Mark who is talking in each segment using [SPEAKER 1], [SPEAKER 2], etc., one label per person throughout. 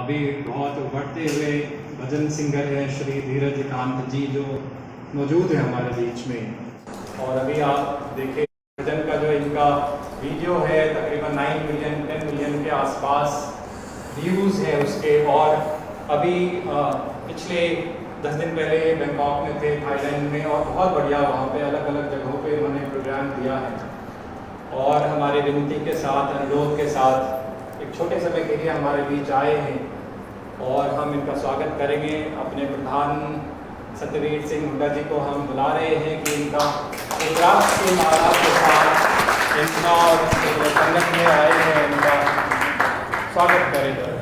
[SPEAKER 1] अभी बहुत बढ़ते हुए भजन सिंगर हैं श्री धीरज कांत जी, जो मौजूद है हमारे बीच में। और अभी आप देखें भजन का जो इनका वीडियो है, तकरीबन 9 मिलियन 10 मिलियन के आसपास व्यूज़ हैं उसके। और अभी पिछले 10 दिन पहले बैंकॉक में थे, थाईलैंड में, और बहुत बढ़िया वहाँ पे अलग अलग जगहों पे उन्होंने प्रोग्राम दिया है। और हमारे विनती के साथ, अनुरोध के साथ एक छोटे समय के लिए हमारे बीच आए हैं और हम इनका स्वागत करेंगे। अपने प्रधान सत्यवीर सिंह हुड्डा जी को हम बुला रहे हैं कि इनका रुद्राक्ष की माला के साथ इनका और संगत में आए हैं, इनका स्वागत करें।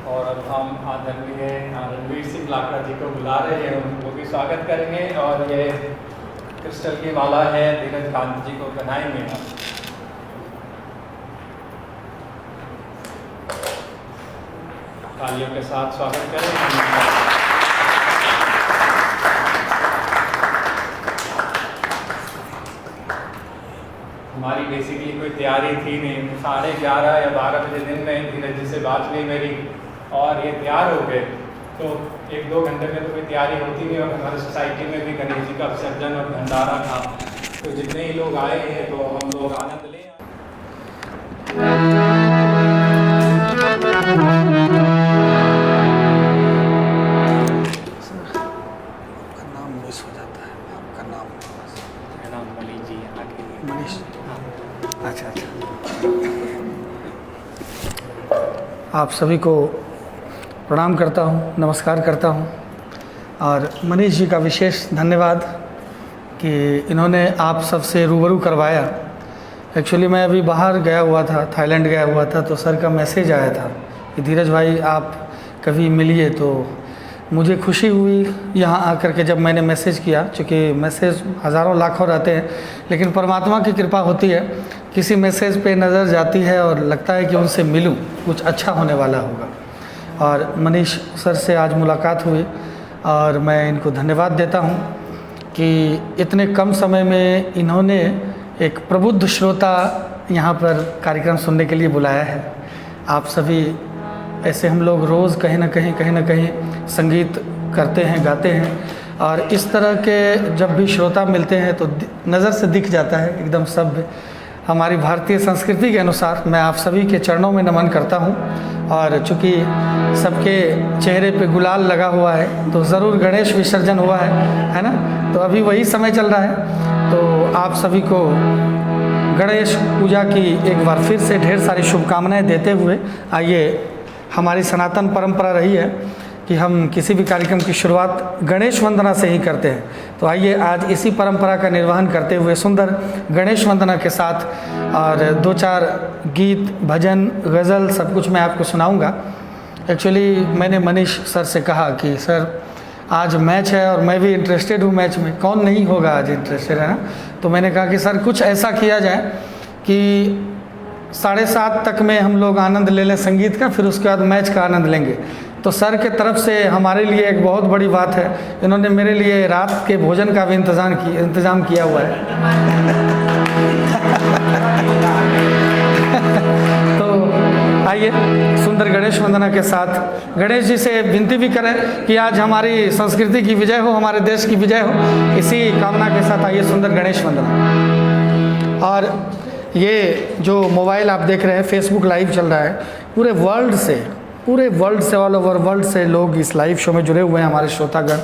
[SPEAKER 1] और अब हम आदरणीय रणवीर सिंह लाकड़ा जी को बुला रहे हैं, उनको भी स्वागत करेंगे। और ये क्रिस्टल की माला है, धीरज कांत जी को पहनाएंगे। तालियों के साथ स्वागत करें। हमारी बेसिकली कोई तैयारी थी नहीं, 11:30 या 12 बजे दिन में धीरज जी से बात हुई मेरी और ये तैयार हो गए। तो 1-2 घंटे में तो कोई तैयारी होती नहीं। और हमारी सोसाइटी में भी गणेश जी का विसर्जन और भंडारा था, तो जितने ही लोग आए हैं तो हम लोग आनंद लें।
[SPEAKER 2] आपका नाम मिस हो जाता है, आपका नाम?
[SPEAKER 1] मेरा नाम मनीष जी है।
[SPEAKER 2] मनीष? अच्छा। आप सभी को प्रणाम करता हूँ, नमस्कार करता हूँ। और मनीष जी का विशेष धन्यवाद कि इन्होंने आप सबसे रूबरू करवाया। एक्चुअली मैं अभी बाहर गया हुआ था, थाईलैंड गया हुआ था, तो सर का मैसेज आया था कि धीरज भाई आप कभी मिलिए। तो मुझे खुशी हुई यहाँ आकर के जब मैंने मैसेज किया, चूँकि मैसेज हज़ारों लाखों रहते हैं, लेकिन परमात्मा की कृपा होती है, किसी मैसेज पे नज़र जाती है और लगता है कि उनसे मिलूं, कुछ अच्छा होने वाला होगा। और मनीष सर से आज मुलाकात हुई और मैं इनको धन्यवाद देता हूं कि इतने कम समय में इन्होंने एक प्रबुद्ध श्रोता यहाँ पर कार्यक्रम सुनने के लिए बुलाया है। आप सभी ऐसे, हम लोग रोज़ कहीं ना कहीं संगीत करते हैं, गाते हैं, और इस तरह के जब भी श्रोता मिलते हैं तो नज़र से दिख जाता है एकदम सभ्य। हमारी भारतीय संस्कृति के अनुसार मैं आप सभी के चरणों में नमन करता हूं। और चूँकि सबके चेहरे पे गुलाल लगा हुआ है तो ज़रूर गणेश विसर्जन हुआ है ना? तो अभी वही समय चल रहा है। तो आप सभी को गणेश पूजा की एक बार फिर से ढेर सारी शुभकामनाएं देते हुए, आइए, हमारी सनातन परंपरा रही है कि हम किसी भी कार्यक्रम की शुरुआत गणेश वंदना से ही करते हैं। तो आइए आज इसी परंपरा का निर्वहन करते हुए सुंदर गणेश वंदना के साथ और 2-4 गीत, भजन, गज़ल सब कुछ मैं आपको सुनाऊंगा। एक्चुअली मैंने मनीष सर से कहा कि सर आज मैच है और मैं भी इंटरेस्टेड हूँ मैच में, कौन नहीं होगा आज इंटरेस्टेड, है ना? तो मैंने कहा कि सर कुछ ऐसा किया जाए कि 7:30 तक में हम लोग आनंद ले लें संगीत का, फिर उसके बाद मैच का आनंद लेंगे। तो सर के तरफ से हमारे लिए एक बहुत बड़ी बात है, इन्होंने मेरे लिए रात के भोजन का भी इंतज़ाम किया हुआ है। तो आइए सुंदर गणेश वंदना के साथ गणेश जी से विनती भी करें कि आज हमारी संस्कृति की विजय हो, हमारे देश की विजय हो। इसी कामना के साथ आइए सुंदर गणेश वंदना। और ये जो मोबाइल आप देख रहे हैं, फेसबुक लाइव चल रहा है, पूरे वर्ल्ड से, ऑल ओवर वर्ल्ड से लोग इस लाइव शो में जुड़े हुए हैं। हमारे श्रोतागण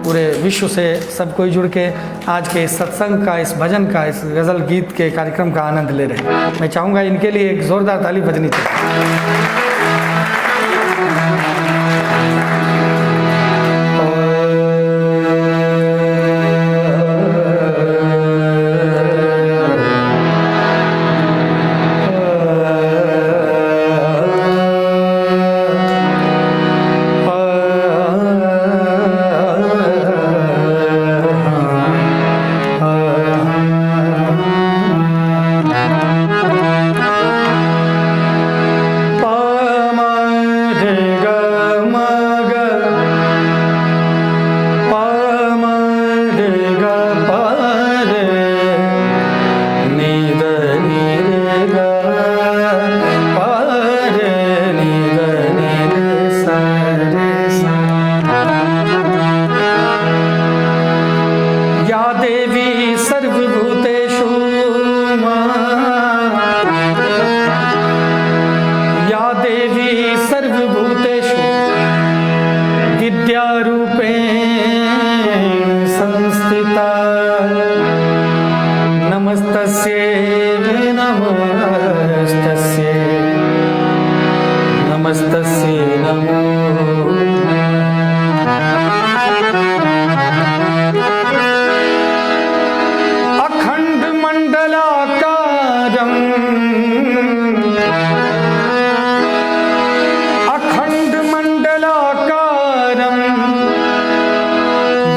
[SPEAKER 2] पूरे विश्व से सब कोई जुड़ के आज के इस सत्संग का, इस भजन का, इस गज़ल गीत के कार्यक्रम का आनंद ले रहे हैं। मैं चाहूँगा इनके लिए एक ज़ोरदार ताली बजनी चाहिए। नमस्तस्यै नमो अखंड मंडलाकारं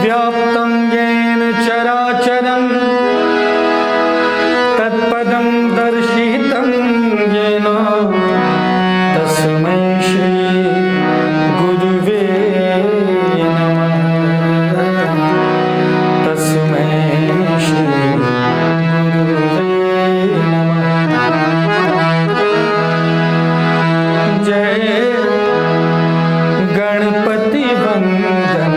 [SPEAKER 2] व्याप्तं येन चराचरं तत्पदं दर्शितं येन तस्मै श्री गुरुवे नमः। तस्मै श्री गुरुवे नमः। जय गणपति वंदन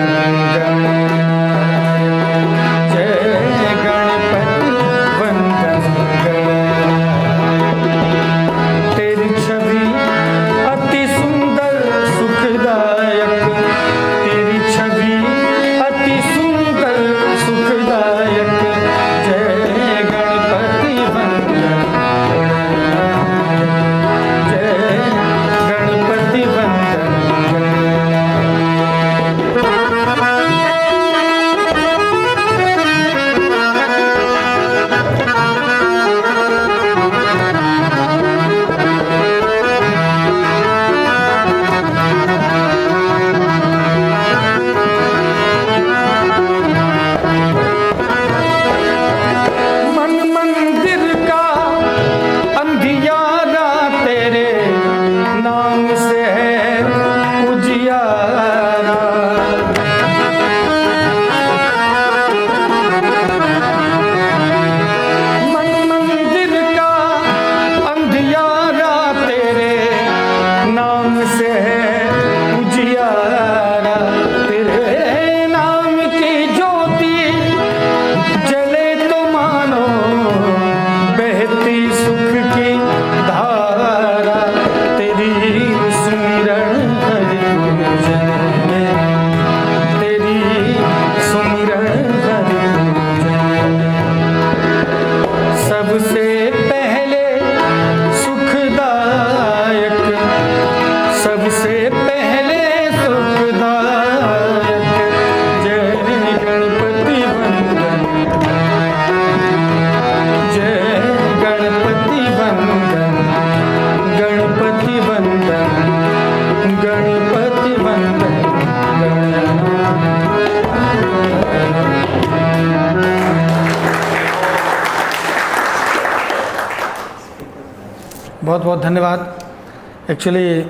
[SPEAKER 2] बहुत बहुत धन्यवाद। एक्चुअली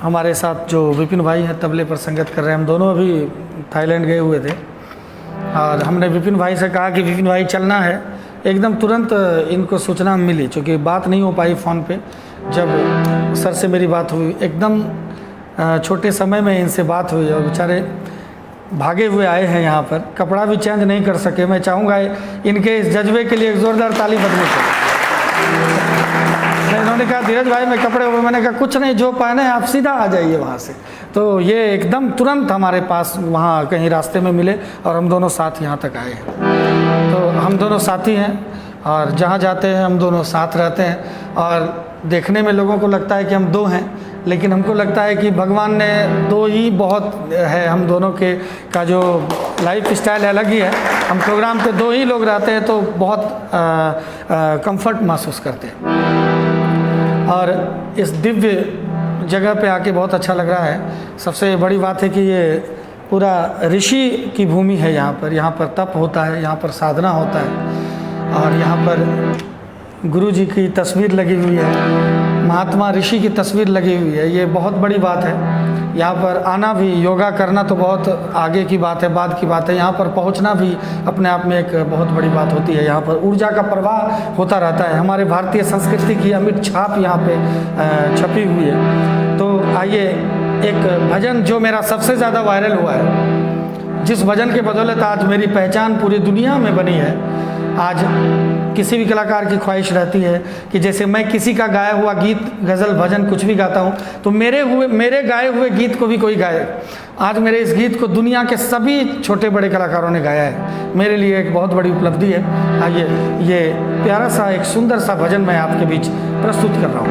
[SPEAKER 2] हमारे साथ जो विपिन भाई हैं तबले पर संगत कर रहे हैं, हम दोनों अभी थाईलैंड गए हुए थे और हमने विपिन भाई से कहा कि विपिन भाई चलना है, एकदम तुरंत इनको सूचना मिली, चूँकि बात नहीं हो पाई फ़ोन पे। जब सर से मेरी बात हुई, एकदम छोटे समय में इनसे बात हुई और बेचारे भागे हुए आए हैं यहाँ पर, कपड़ा भी चेंज नहीं कर सके। मैं चाहूँगा इनके इस जज्बे के लिए एक ज़ोरदार ताली बजनी चाहिए। इन्होंने कहा धीरज भाई मैं कपड़े हुए, मैंने कहा कुछ नहीं, जो पहने आप सीधा आ जाइए वहाँ से। तो ये एकदम तुरंत हमारे पास वहाँ कहीं रास्ते में मिले और हम दोनों साथ यहाँ तक आए हैं। तो हम दोनों साथी हैं और जहाँ जाते हैं हम दोनों साथ रहते हैं। और देखने में लोगों को लगता है कि हम दो हैं, लेकिन हमको लगता है कि भगवान ने दो ही बहुत है। हम दोनों के का जो लाइफ स्टाइल अलग ही है। हम प्रोग्राम पे दो ही लोग रहते हैं तो बहुत कंफर्ट महसूस करते हैं। और इस दिव्य जगह पे आके बहुत अच्छा लग रहा है। सबसे बड़ी बात है कि ये पूरा ऋषि की भूमि है। यहाँ पर तप होता है, यहाँ पर साधना होता है और यहाँ पर गुरु जी की तस्वीर लगी हुई है, महात्मा ऋषि की तस्वीर लगी हुई है। ये बहुत बड़ी बात है। यहाँ पर आना भी, योगा करना तो बहुत आगे की बात है, बाद की बात है। यहाँ पर पहुँचना भी अपने आप में एक बहुत बड़ी बात होती है। यहाँ पर ऊर्जा का प्रवाह होता रहता है। हमारे भारतीय संस्कृति की अमिट छाप यहाँ पे छपी हुई है। तो आइए एक भजन जो मेरा सबसे ज़्यादा वायरल हुआ है, जिस भजन के बदौलत आज मेरी पहचान पूरी दुनिया में बनी है। आज किसी भी कलाकार की ख्वाहिश रहती है कि जैसे मैं किसी का गाया हुआ गीत, गज़ल, भजन कुछ भी गाता हूँ तो मेरे गाए हुए गीत को भी कोई गाए। आज मेरे इस गीत को दुनिया के सभी छोटे बड़े कलाकारों ने गाया है। मेरे लिए एक बहुत बड़ी उपलब्धि है। आइए ये प्यारा सा एक सुंदर सा भजन मैं आपके बीच प्रस्तुत कर रहा हूँ।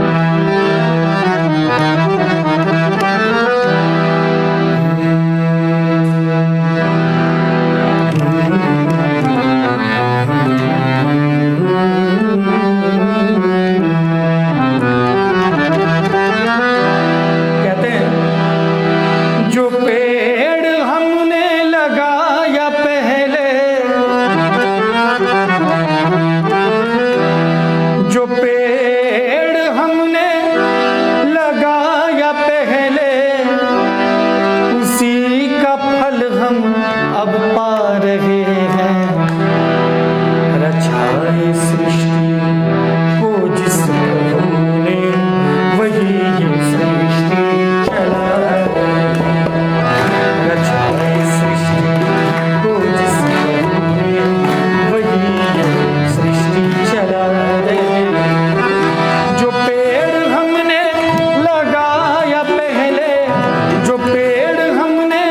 [SPEAKER 2] जो पेड़ हमने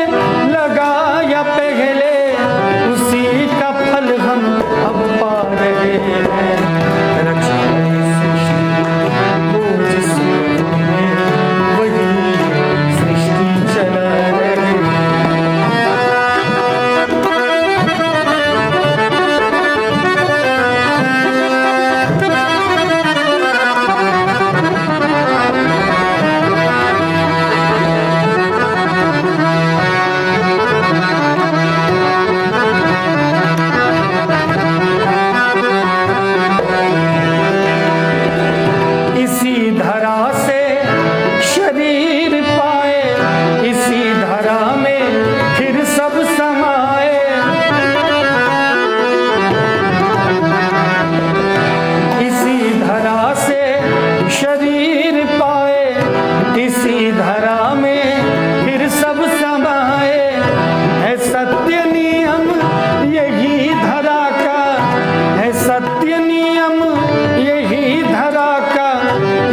[SPEAKER 2] लगाया पहले उसी का फल हम अब पा रहे हैं। रचाए सृष्टि को जिस प्रभु ने वही सृष्टि चला रहे हैं। इसी धरा से शरीर पाए, इसी धरा में फिर सब समाए। इसी धरा से शरीर पाए, इसी धरा में फिर सब समाए। है सत्य नियम यही धरा का, है सत्य नियम यही धरा का।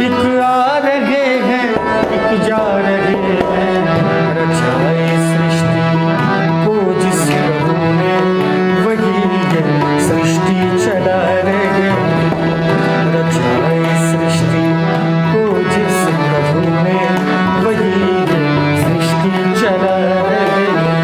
[SPEAKER 2] एक आ रहे हैं, एक जा रहे हैं। रचाए सृष्टि को जिस प्रभु ने वही है सृष्टि चला रहे हैं। रचाए सृष्टि को जिस प्रभु ने वही है सृष्टि चला रहे हैं।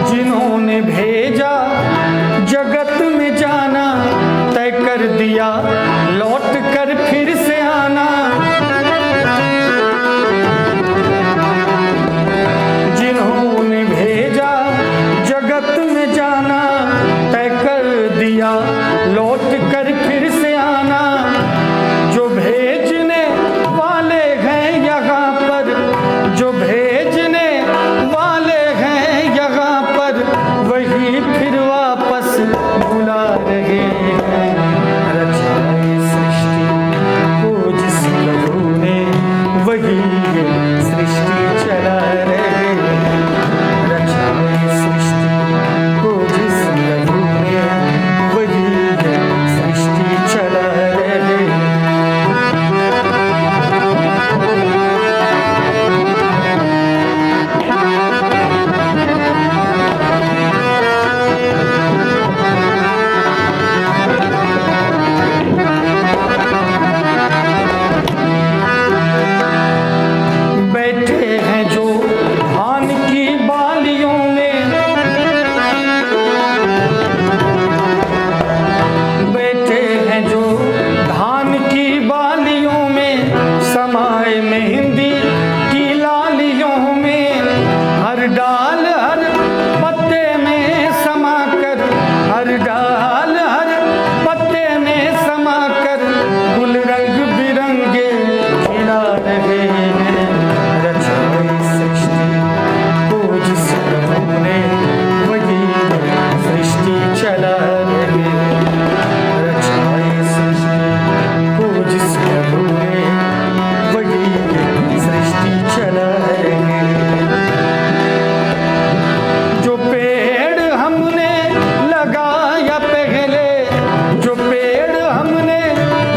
[SPEAKER 2] जिन्होंने भेजा जगत में जाना, तय कर दिया लौट कर फिर से आना। जिन्होंने भेजा जगत में जाना, तय कर दिया लौट कर फिर से आना। जो भेजने वाले हैं यहाँ पर, जो भेजने वाले हैं यहाँ पर, वही फिर वापस बुला रहे हैं। रचाए सृष्टि को जिस प्रभु ने वही सृष्टि चला रहे हैं। रचाए सृष्टि को जिस प्रभु ने वही सृष्टि चला रहे हैं। बैठे हैं जो धान की बालियों में, बैठे हैं जो धान की बालियों में, समाए मेहंदी की लालियों में। हर डाल हर पत्ते में समाकर, हर डाल हर पत्ते में समाकर, गुल रंग बिरंगे खिला रहे हैं। रचाए सृष्टि को जिस प्रभु ने वही सृष्टि चला रहे हैं। रचाए सृष्टि को जिस प्रभु ने वही सृष्टि चला रहे हैं। जो पेड़ हमने लगाया पहले, जो पेड़ हमने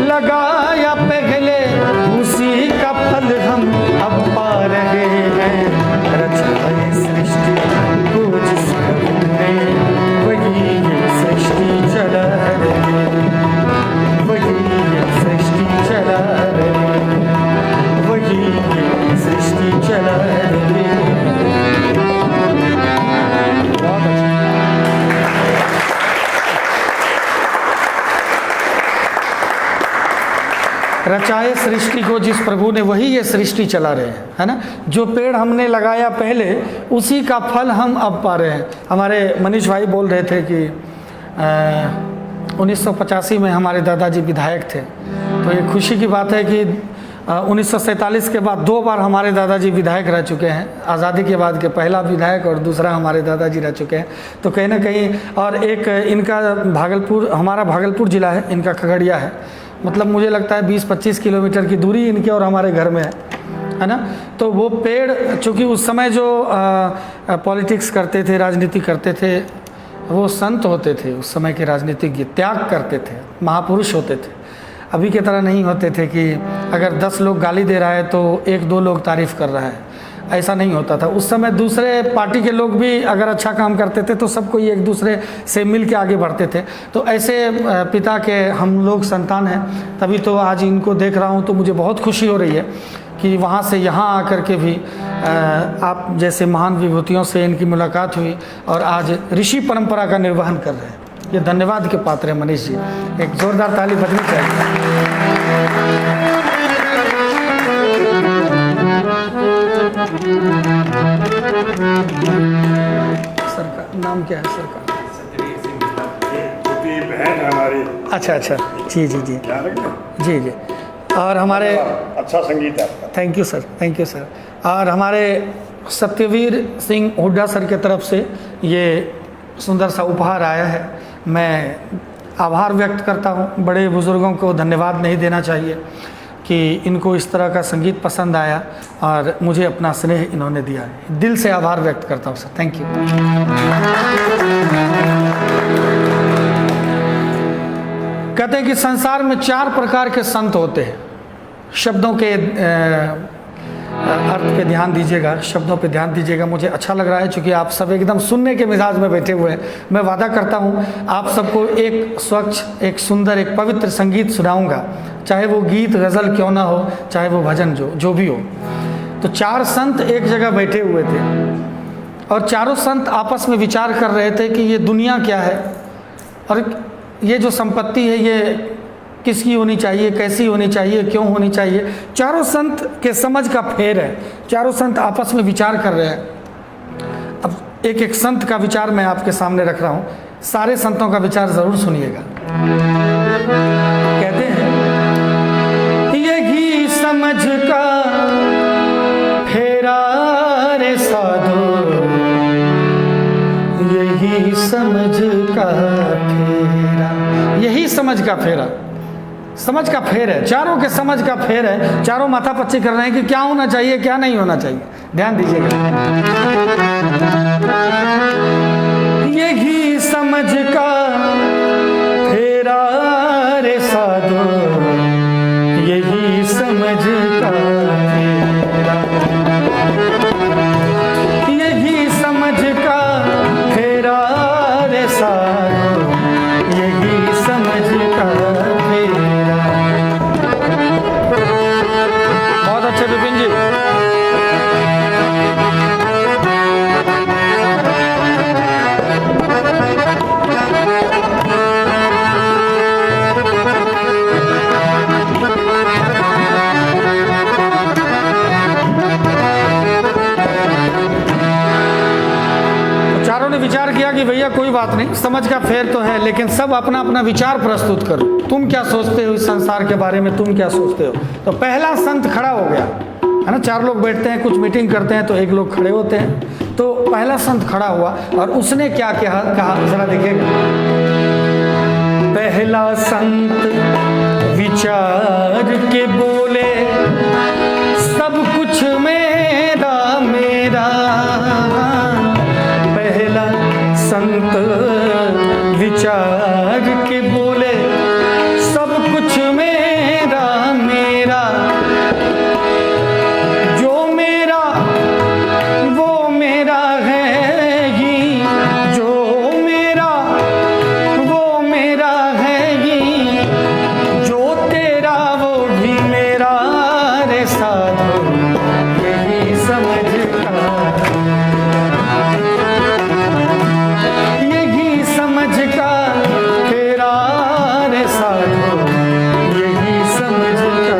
[SPEAKER 2] लगाया पहले, उसी का फल हम अब पा रहे हैं। रचाए सृष्टि को जिस प्रभु ने वही सृष्टि चला रहे हैं। वही सृष्टि चला रहे हैं। वही सृष्टि चला रहे हैं। बहुत अच्छा। रचाए सृष्टि को जिस प्रभु ने वही ये सृष्टि चला रहे हैं, है ना। जो पेड़ हमने लगाया पहले उसी का फल हम अब पा रहे हैं। हमारे मनीष भाई बोल रहे थे कि 1985 में हमारे दादाजी विधायक थे। तो ये खुशी की बात है कि 1947 के बाद 2 बार हमारे दादाजी विधायक रह चुके हैं। आज़ादी के बाद के पहला विधायक और दूसरा हमारे दादाजी रह चुके हैं। तो कहीं ना कहीं, और एक इनका भागलपुर, हमारा भागलपुर ज़िला है, इनका खगड़िया है। मतलब मुझे लगता है 20-25 किलोमीटर की दूरी इनके और हमारे घर में है ना। तो वो पेड़, चूँकि उस समय जो पॉलिटिक्स करते थे, राजनीति करते थे, वो संत होते थे। उस समय के राजनीतिज्ञ त्याग करते थे, महापुरुष होते थे। अभी की तरह नहीं होते थे कि अगर 10 लोग गाली दे रहा है तो 1-2 लोग तारीफ़ कर रहा है, ऐसा नहीं होता था। उस समय दूसरे पार्टी के लोग भी अगर अच्छा काम करते थे तो सब कोई एक दूसरे से मिल के आगे बढ़ते थे। तो ऐसे पिता के हम लोग संतान हैं, तभी तो आज इनको देख रहा हूँ तो मुझे बहुत खुशी हो रही है कि वहाँ से यहाँ आकर के भी आप जैसे महान विभूतियों से इनकी मुलाकात हुई और आज ऋषि परंपरा का निर्वहन कर रहे हैं। ये धन्यवाद के पात्र है मनीष जी, एक जोरदार ताली बजनी चाहिए। सर का नाम क्या है सर का?
[SPEAKER 3] छोटी बहन है हमारी।
[SPEAKER 2] अच्छा, जी जी जी जी जी। और हमारे
[SPEAKER 3] अच्छा संगीत है आपका।
[SPEAKER 2] Thank you sir, thank you sir. और हमारे सत्यवीर सिंह हुड्डा सर के तरफ से ये सुंदर सा उपहार आया है। मैं आभार व्यक्त करता हूँ। बड़े बुज़ुर्गों को धन्यवाद नहीं देना चाहिए कि इनको इस तरह का संगीत पसंद आया और मुझे अपना स्नेह इन्होंने दिया। दिल से आभार व्यक्त करता हूँ सर, थैंक यू। कहते हैं कि संसार में 4 प्रकार के संत होते हैं। शब्दों के अर्थ पे ध्यान दीजिएगा, शब्दों पे ध्यान दीजिएगा। मुझे अच्छा लग रहा है क्योंकि आप सब एकदम सुनने के मिजाज में बैठे हुए हैं। मैं वादा करता हूँ आप सबको एक स्वच्छ, एक सुंदर, एक पवित्र संगीत सुनाऊंगा, चाहे वो गीत गज़ल क्यों ना हो, चाहे वो भजन जो भी हो। तो 4 संत एक जगह बैठे हुए थे और चारों संत आपस में विचार कर रहे थे कि ये दुनिया क्या है और ये जो संपत्ति है ये किसकी होनी चाहिए, कैसी होनी चाहिए, क्यों होनी चाहिए। चारों संत के समझ का फेर है। चारों संत आपस में विचार कर रहे हैं। अब एक एक संत का विचार मैं आपके सामने रख रहा हूँ, सारे संतों का विचार ज़रूर सुनिएगा। कहते हैं यही समझ का फेरा रे साधो, यही समझ का फेरा, यही समझ का फेरा, समझ का फेर है। चारों के समझ का फेर है। चारों माथापच्ची कर रहे हैं कि क्या होना चाहिए, क्या नहीं होना चाहिए। ध्यान दीजिएगा। यही समझ का फेरा रे साधो, यही समझ का फेरा, यही समझ का फेरा रे साधो, यही समझ का फेरा। बहुत अच्छे विपिन जी। चारों ने विचार किया कि भैया कोई बात नहीं, समझ का फेर तो है, लेकिन सब अपना अपना विचार प्रस्तुत करो। तुम क्या सोचते हो इस संसार के बारे में, तुम क्या सोचते हो। तो पहला संत खड़ा हो गया, है ना। 4 लोग बैठते हैं, कुछ मीटिंग करते हैं तो एक लोग खड़े होते हैं। तो पहला संत खड़ा हुआ और उसने क्या कहा जरा देखिएगा। पहला संत विचार के बोले, सब कुछ मेरा मेरा। पहला संत विचार के बोले, सब कुछ मेरा मेरा। जो मेरा वो मेरा है ही, जो मेरा वो मेरा है ही, जो तेरा वो भी मेरा रे साधो, यही समझ का, यही समझ का फेरा रे साधो, यही समझ का।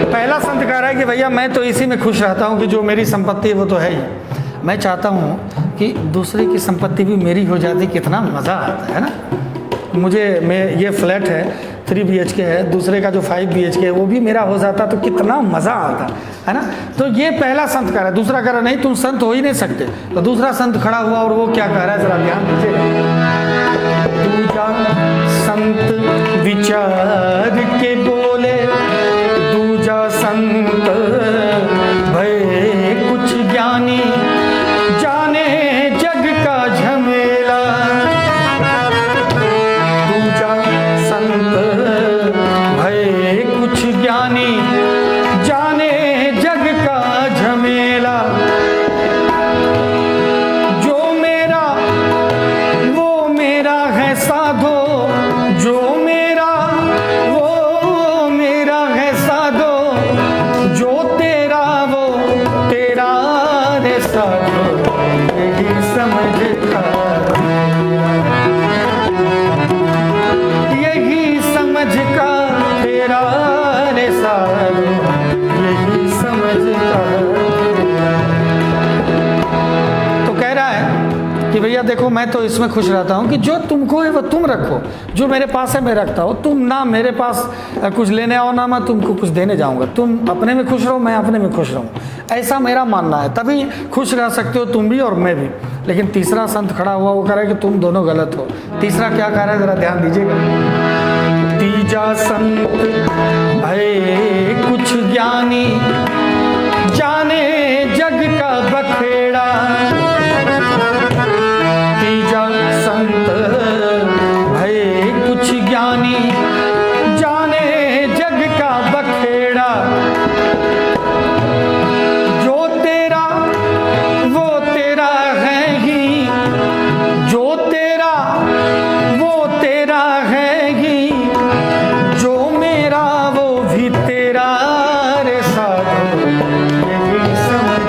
[SPEAKER 2] पहला संत कह रहा है कि भैया मैं तो इसी में खुश रहता हूँ कि जो मेरी संपत्ति है वो तो है ही, मैं चाहता हूँ कि दूसरे की संपत्ति भी मेरी हो जाती, कितना मज़ा आता है ना। मैं ये फ्लैट है 3 BHK है, दूसरे का जो 5 BHK है वो भी मेरा हो जाता तो कितना मज़ा आता है ना। तो ये पहला संत कह रहा है, दूसरा कह रहा नहीं तुम संत हो ही नहीं सकते। तो दूसरा संत खड़ा हुआ और वो क्या कह रहा है, जरा ध्यान दीजिएगा। दूजा संत विचार के बोले, दूजा संत भय कुछ ज्ञानी, जाने जग का झमेला। दूजा संत भय कुछ ज्ञानी, जाने जग का झमेला। जो मेरा वो मेरा है साधो, जो मेरा वो मेरा है साधो, जो तेरा वो तेरा रे साधो, यही समझता यही समझ का तेरा रे साधो, यही समझता। तो कह रहा है कि भैया देखो मैं तो इसमें खुश रहता हूँ कि जो तुमको है वो तुम रखो, जो मेरे पास है मैं रखता हूँ। तुम ना मेरे पास कुछ लेने आओ ना मैं तुमको कुछ देने जाऊँगा। तुम अपने में खुश रहो, मैं अपने में खुश रहूँ, ऐसा मेरा मानना है। तभी खुश रह सकते हो तुम भी और मैं भी। लेकिन तीसरा संत खड़ा हुआ वो कह रहा है कि तुम दोनों गलत हो। तीसरा क्या कह रहा है, ज़रा ध्यान दीजिएगा। तीजा संत भय कुछ ज्ञानी, जाने जग का बखेड़ा। तीजा संत भय कुछ ज्ञानी, जाने जग का बखेड़ा। जो तेरा वो तेरा है ही, जो तेरा वो तेरा है ही, जो मेरा वो भी तेरा रे साधो, यही समझ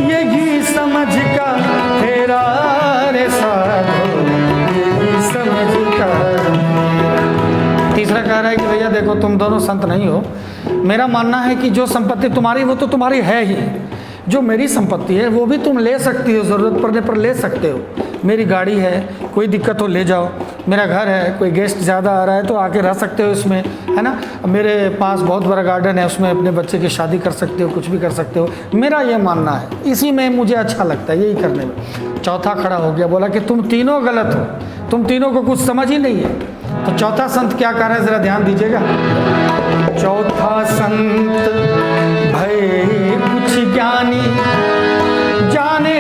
[SPEAKER 2] यही समझ का तेरा रे साधो, यही समझ का। तीसरा कह रहा है कि भैया देखो तुम दोनों संत नहीं हो। मेरा मानना है कि जो संपत्ति तुम्हारी वो तो तुम्हारी है ही, जो मेरी संपत्ति है वो भी तुम ले सकती हो, ज़रूरत पड़ने पर ले सकते हो। मेरी गाड़ी है, कोई दिक्कत हो ले जाओ। मेरा घर है, कोई गेस्ट ज़्यादा आ रहा है तो आके रह सकते हो इसमें, है ना। मेरे पास बहुत बड़ा गार्डन है, उसमें अपने बच्चे की शादी कर सकते हो, कुछ भी कर सकते हो। मेरा ये मानना है, इसी में मुझे अच्छा लगता है यही करने में। चौथा खड़ा हो गया, बोला कि तुम तीनों गलत हो, तुम तीनों को कुछ समझ ही नहीं है। तो चौथा संत क्या कर रहा है, ज़रा ध्यान दीजिएगा। चौथा संत भय कुछ ज्ञानी, जाने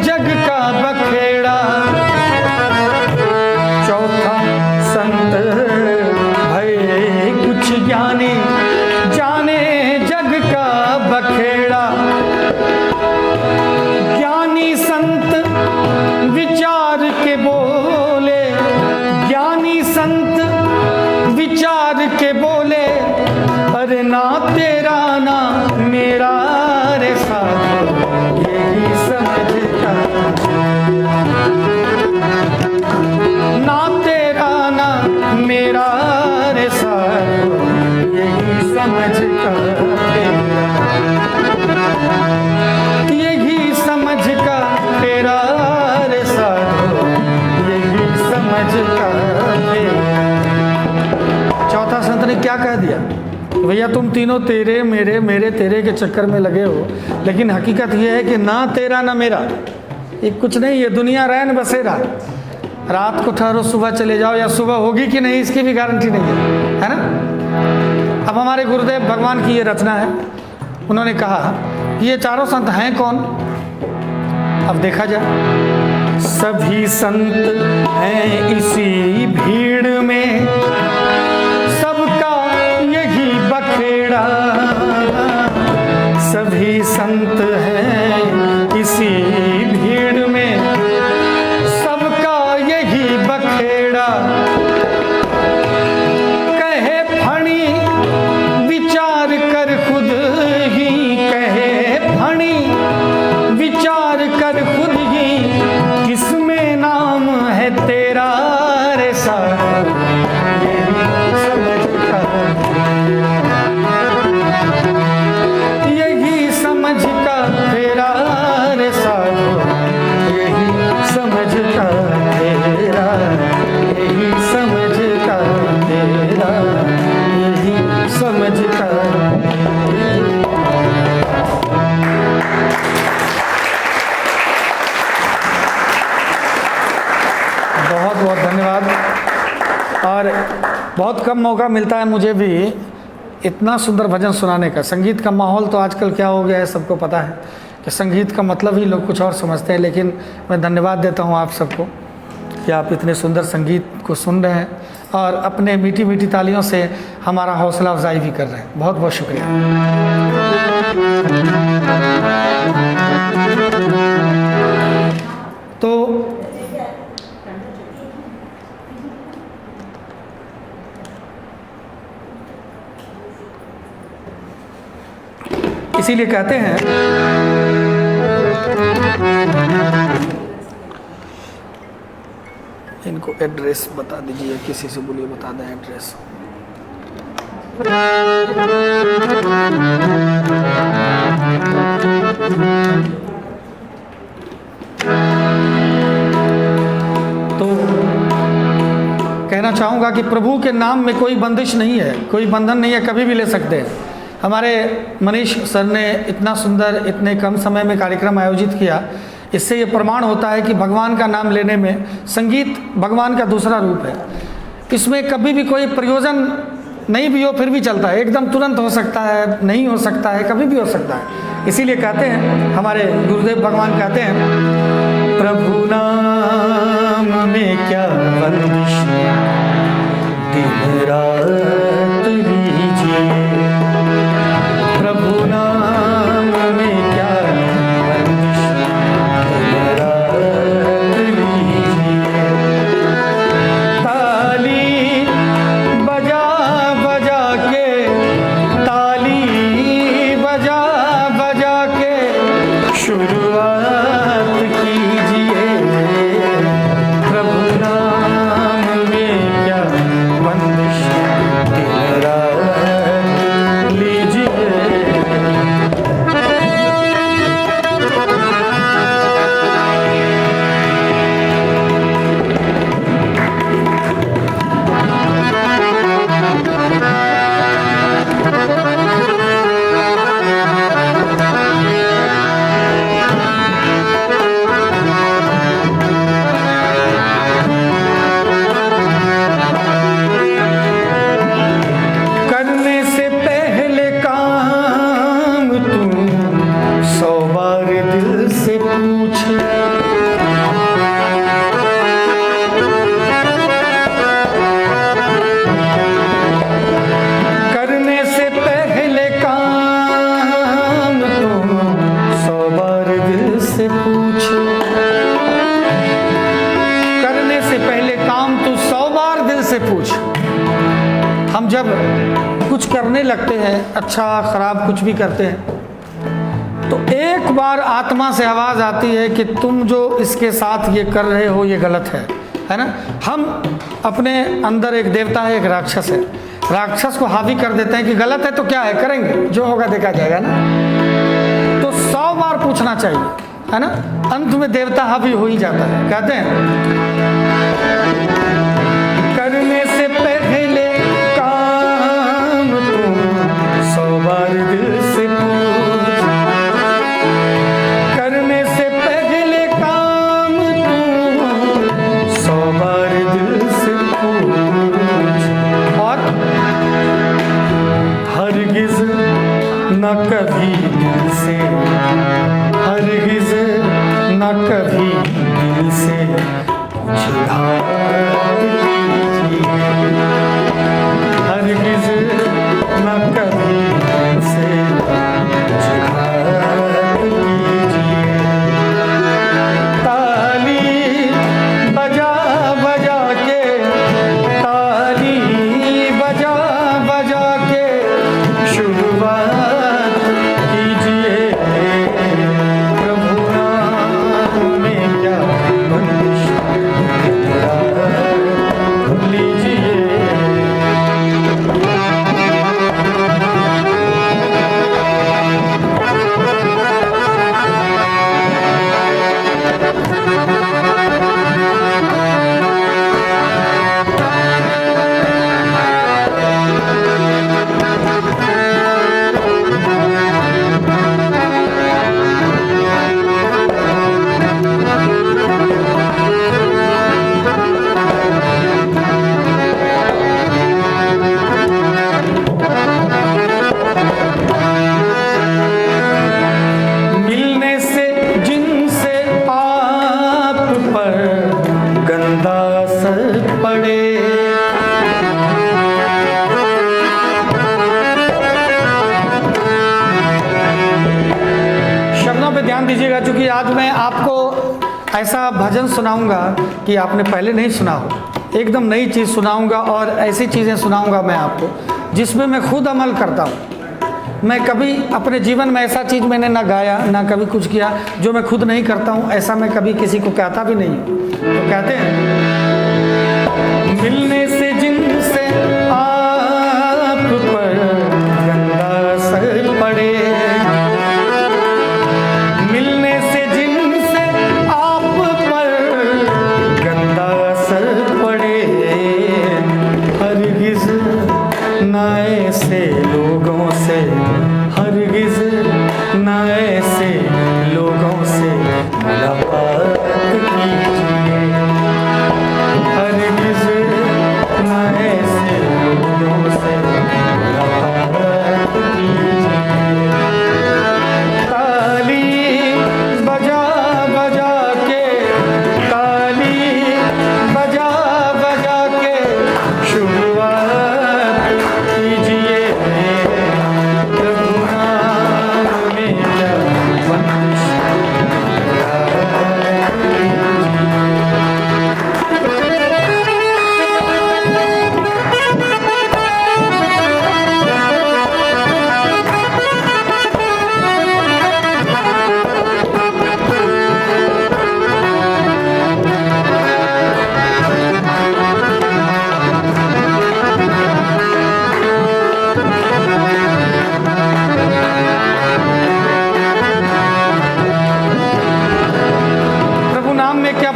[SPEAKER 2] जग का बखेड़ा। चौथा संत भय कुछ ज्ञानी, जाने जग का बखेड़ा। ज्ञानी संत विचार के बोले, ज्ञानी संत विचार के बोले, अरे ना तेरा ना मेरा रे साधो, यही समझता। ना तेरा ना मेरा रे साधो, यही समझता। यही समझ का तेरा रे साधो, यही समझ का तेरा। चौथा संत ने क्या कह दिया, भैया तुम तीनों तेरे मेरे मेरे तेरे के चक्कर में लगे हो, लेकिन हकीकत यह है कि ना तेरा ना मेरा, ये कुछ नहीं, ये दुनिया रैन बसेरा। रात को ठहरो सुबह चले जाओ, या सुबह होगी कि नहीं इसकी भी गारंटी नहीं है ना। अब हमारे गुरुदेव भगवान की ये रचना है, उन्होंने कहा कि ये चारों संत हैं कौन। अब देखा जाए, सभी संत हैं इसी भीड़ में, सबका यही बखेड़ा। सभी संत हैं इसी भीड़ में, सबका यही बखेड़ा। कहे फणी विचार कर खुद ही, कहे फणी विचार कर खुद ही, किसमें नाम है तेरा रे साधो, और बहुत कम मौका मिलता है मुझे भी इतना सुंदर भजन सुनाने का। संगीत का माहौल तो आजकल क्या हो गया है सबको पता है कि संगीत का मतलब ही लोग कुछ और समझते हैं, लेकिन मैं धन्यवाद देता हूँ आप सबको कि आप इतने सुंदर संगीत को सुन रहे हैं और अपने मीठी मीठी तालियों से हमारा हौसला अफजाई भी कर रहे हैं। बहुत बहुत शुक्रिया। तो इसीलिए कहते हैं इनको एड्रेस बता दीजिए, किसी से बोलिए बता दें एड्रेस। तो कहना चाहूँगा कि प्रभु के नाम में कोई बंदिश नहीं है, कोई बंधन नहीं है, कभी भी ले सकते हैं। हमारे मनीष सर ने इतना सुंदर इतने कम समय में कार्यक्रम आयोजित किया, इससे ये प्रमाण होता है कि भगवान का नाम लेने में संगीत भगवान का दूसरा रूप है। इसमें कभी भी कोई प्रयोजन नहीं भी हो फिर भी चलता है, एकदम तुरंत हो सकता है, नहीं हो सकता है, कभी भी हो सकता है। इसीलिए कहते हैं हमारे गुरुदेव भगवान कहते हैं, प्रभु नाम में क्या बंदिश दिन रात लीजिए, प्रभु नाम में क्या बंदिश दिन रात लीजिए। ताली बजा बजा के, ताली बजा बजा के शुरुआत कीजिए, प्रभु नाम में क्या बंदिश दिन रात लीजिए। करने से पहले काम तुम 100 बार दिल से पूछ, करने से पहले काम तुम 100 बार दिल से पूछ, करने से पहले काम तू 100 बार दिल से पूछ। हम जब कुछ करने लगते हैं, अच्छा खराब कुछ भी करते हैं, तो एक बार आत्मा से आवाज़ आती है कि तुम जो इसके साथ ये कर रहे हो ये गलत है ना। हम अपने अंदर एक देवता है, एक राक्षस है, राक्षस को हावी कर देते हैं कि गलत है तो क्या है, करेंगे, जो होगा देखा जाएगा ना। तो 100 बार पूछना चाहिए, है ना। अंत में देवता हावी हो ही जाता है। कहते हैं करने से पहले काम तुम 100 बार दिल से पूछ, करने से पहले काम तुम 100 बार दिल से पूछ। और हरगिज न कभी दिल से, हरगिज न कभी दिल से घात कीजिए, हरगिज न कभी दिल से घात कीजिए। ताली बजा बजा के, ताली बजा बजा के शुरुआत कीजिए, प्रभु नाम में क्या बंदिश लीजिए। लीजिएगा, चूँकि आज मैं आपको ऐसा भजन सुनाऊंगा कि आपने पहले नहीं सुना हो। एकदम नई चीज़ सुनाऊंगा और ऐसी चीज़ें सुनाऊंगा मैं आपको जिसमें मैं खुद अमल करता हूँ। मैं कभी अपने जीवन में ऐसा चीज़ मैंने ना गाया ना कभी कुछ किया जो मैं खुद नहीं करता हूँ, ऐसा मैं कभी किसी को कहता भी नहीं हूँ। तो कहते हैं, मिलने से जिनसे आप पर गंदा असर पड़े, मिलने से जिनसे आप पर गंदा असर पड़े, हरगिज़ ना ऐसे लोगों से, हरगिज़ ना ऐसे लोगों से मुलाकात कीजिए, हरगिज़ ना ऐसे लोगों से मुलाकात कीजिए। ताली बजा बजा के, ताली बजा बजा के शुरुआत कीजिए, प्रभु नाम में क्या बंदिश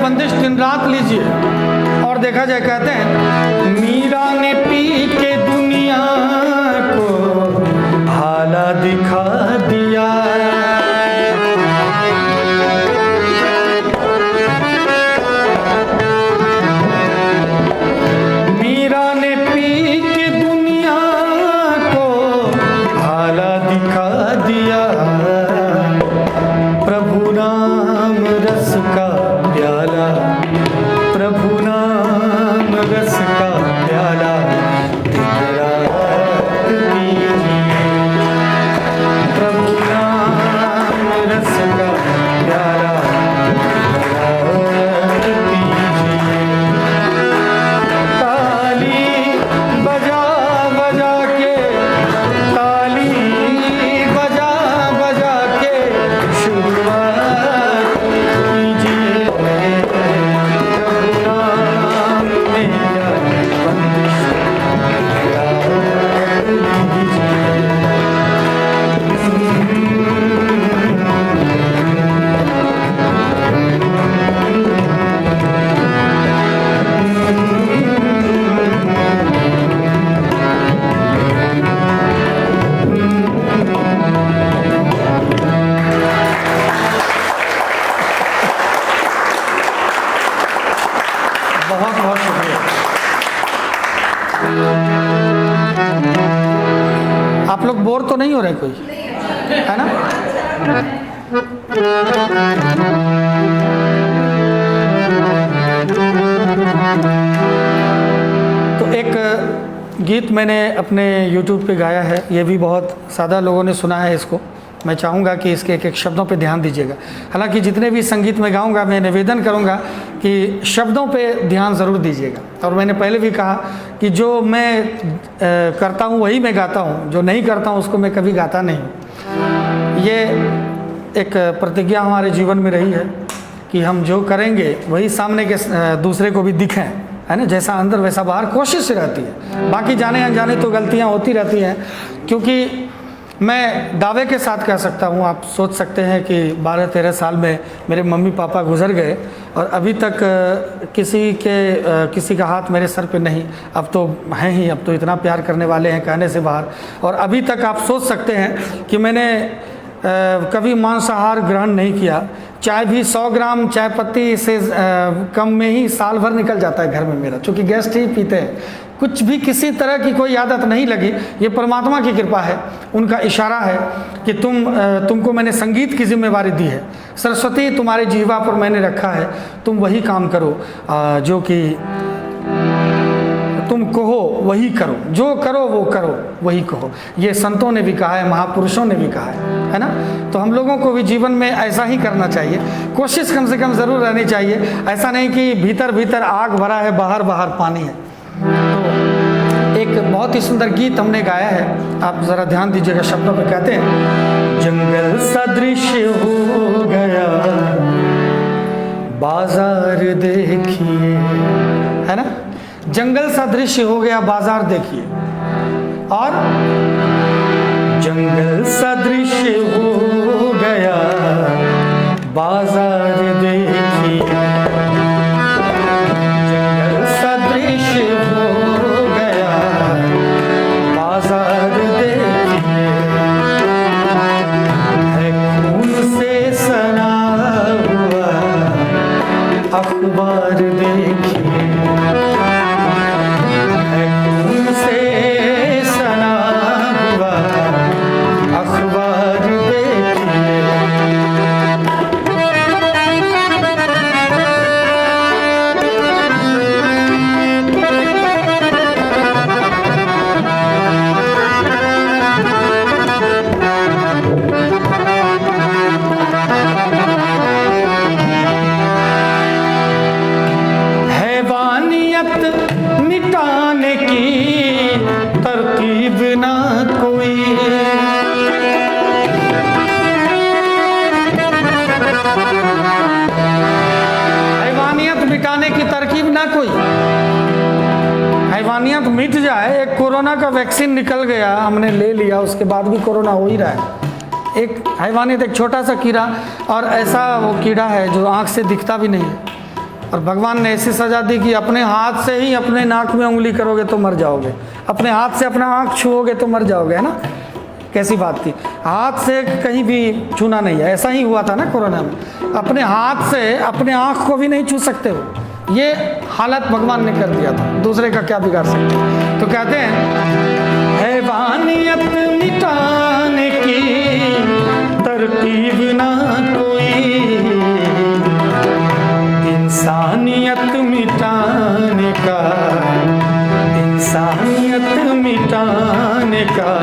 [SPEAKER 2] बंदिश दिन रात लीजिए। और देखा जाए, कहते हैं, मीरा ने पी के दुनिया को भाला दिखा दिया, मीरा ने पी के दुनिया को भाला दिखा दिया, प्रभु नाम रस का प्याला, प्रभु नाम रस का प्याला दिन रात पीजिए, प्रभु नाम रस का प्याला दिन रात पीजिए। ताली बजा बजा के, ताली बजा बजा के शुरुआत कीजिए, बहुत बहुत शुक्रिया। आप लोग बोर तो नहीं हो रहे कोई, है ना? तो एक गीत मैंने अपने YouTube पे गाया है, ये भी बहुत सादा लोगों ने सुना है इसको। मैं चाहूँगा कि इसके एक एक शब्दों पे ध्यान दीजिएगा। हालांकि जितने भी संगीत में गाऊँगा, मैं निवेदन करूँगा कि शब्दों पे ध्यान ज़रूर दीजिएगा। और मैंने पहले भी कहा कि जो मैं करता हूँ वही मैं गाता हूँ, जो नहीं करता हूँ उसको मैं कभी गाता नहीं। ये एक प्रतिज्ञा हमारे जीवन में रही है कि हम जो करेंगे वही सामने के दूसरे को भी दिखें, है ना? जैसा अंदर वैसा बाहर, कोशिश रहती है। बाकी जाने अनजाने तो गलतियाँ होती रहती हैं, क्योंकि मैं दावे के साथ कह सकता हूँ, आप सोच सकते हैं कि 12-13 साल में मेरे मम्मी पापा गुजर गए और अभी तक किसी का हाथ मेरे सर पे नहीं। अब तो हैं ही, अब तो इतना प्यार करने वाले हैं कहने से बाहर। और अभी तक आप सोच सकते हैं कि मैंने कभी मांसाहार ग्रहण नहीं किया। चाय भी 100 ग्राम चाय पत्ती से कम में ही साल भर निकल जाता है घर में मेरा, चूँकि गेस्ट ही पीते हैं। कुछ भी किसी तरह की कोई आदत नहीं लगी। ये परमात्मा की कृपा है, उनका इशारा है कि तुमको मैंने संगीत की जिम्मेवारी दी है, सरस्वती तुम्हारे जीवा पर मैंने रखा है, तुम वही काम करो जो कि तुम कहो वही करो, जो करो वो करो वही कहो। ये संतों ने भी कहा है, महापुरुषों ने भी कहा है ना। तो हम लोगों को भी जीवन में ऐसा ही करना चाहिए, कोशिश कम से कम ज़रूर रहनी चाहिए। ऐसा नहीं कि भीतर भीतर आग भरा है, बाहर बाहर पानी है। तो एक बहुत ही सुंदर गीत हमने गाया है, आप ज़रा ध्यान दीजिएगा शब्दों पे। कहते हैं, जंगल सदृश हो गया बाजार देखिए, है ना। जंगल सा दृश्य हो गया बाजार देखिए, और जंगल सा दृश्य हो गया बाजार देखिए, जंगल सा दृश्य हो गया बाजार देखिए, है खून से सना हुआ अखबार देखिए, है खून से सना हुआ अखबार देखिए। मिटाने की तरकीब ना कोई, हैवानियत मिटाने की तरकीब ना कोई। हैवानियत मिट जाए, एक कोरोना का वैक्सीन निकल गया, हमने ले लिया, उसके बाद भी कोरोना हो ही रहा है। एक हैवानियत, एक छोटा सा कीड़ा, और ऐसा वो कीड़ा है जो आँख से दिखता भी नहीं है, और भगवान ने ऐसी सजा दी कि अपने हाथ से ही अपने नाक में उंगली करोगे तो मर जाओगे, अपने हाथ से अपना आँख छुओगे तो मर जाओगे, है ना। कैसी बात थी, हाथ से कहीं भी छूना नहीं है। ऐसा ही हुआ था ना कोरोना में, अपने हाथ से अपने आँख को भी नहीं छू सकते हो। ये हालत भगवान ने कर दिया था, दूसरे का क्या बिगाड़ सकते। तो कहते हैं, हैवानियत मिटाने की तरकीब ना कोई, इंसानियत मिटाने का, इंसानियत मिटाने का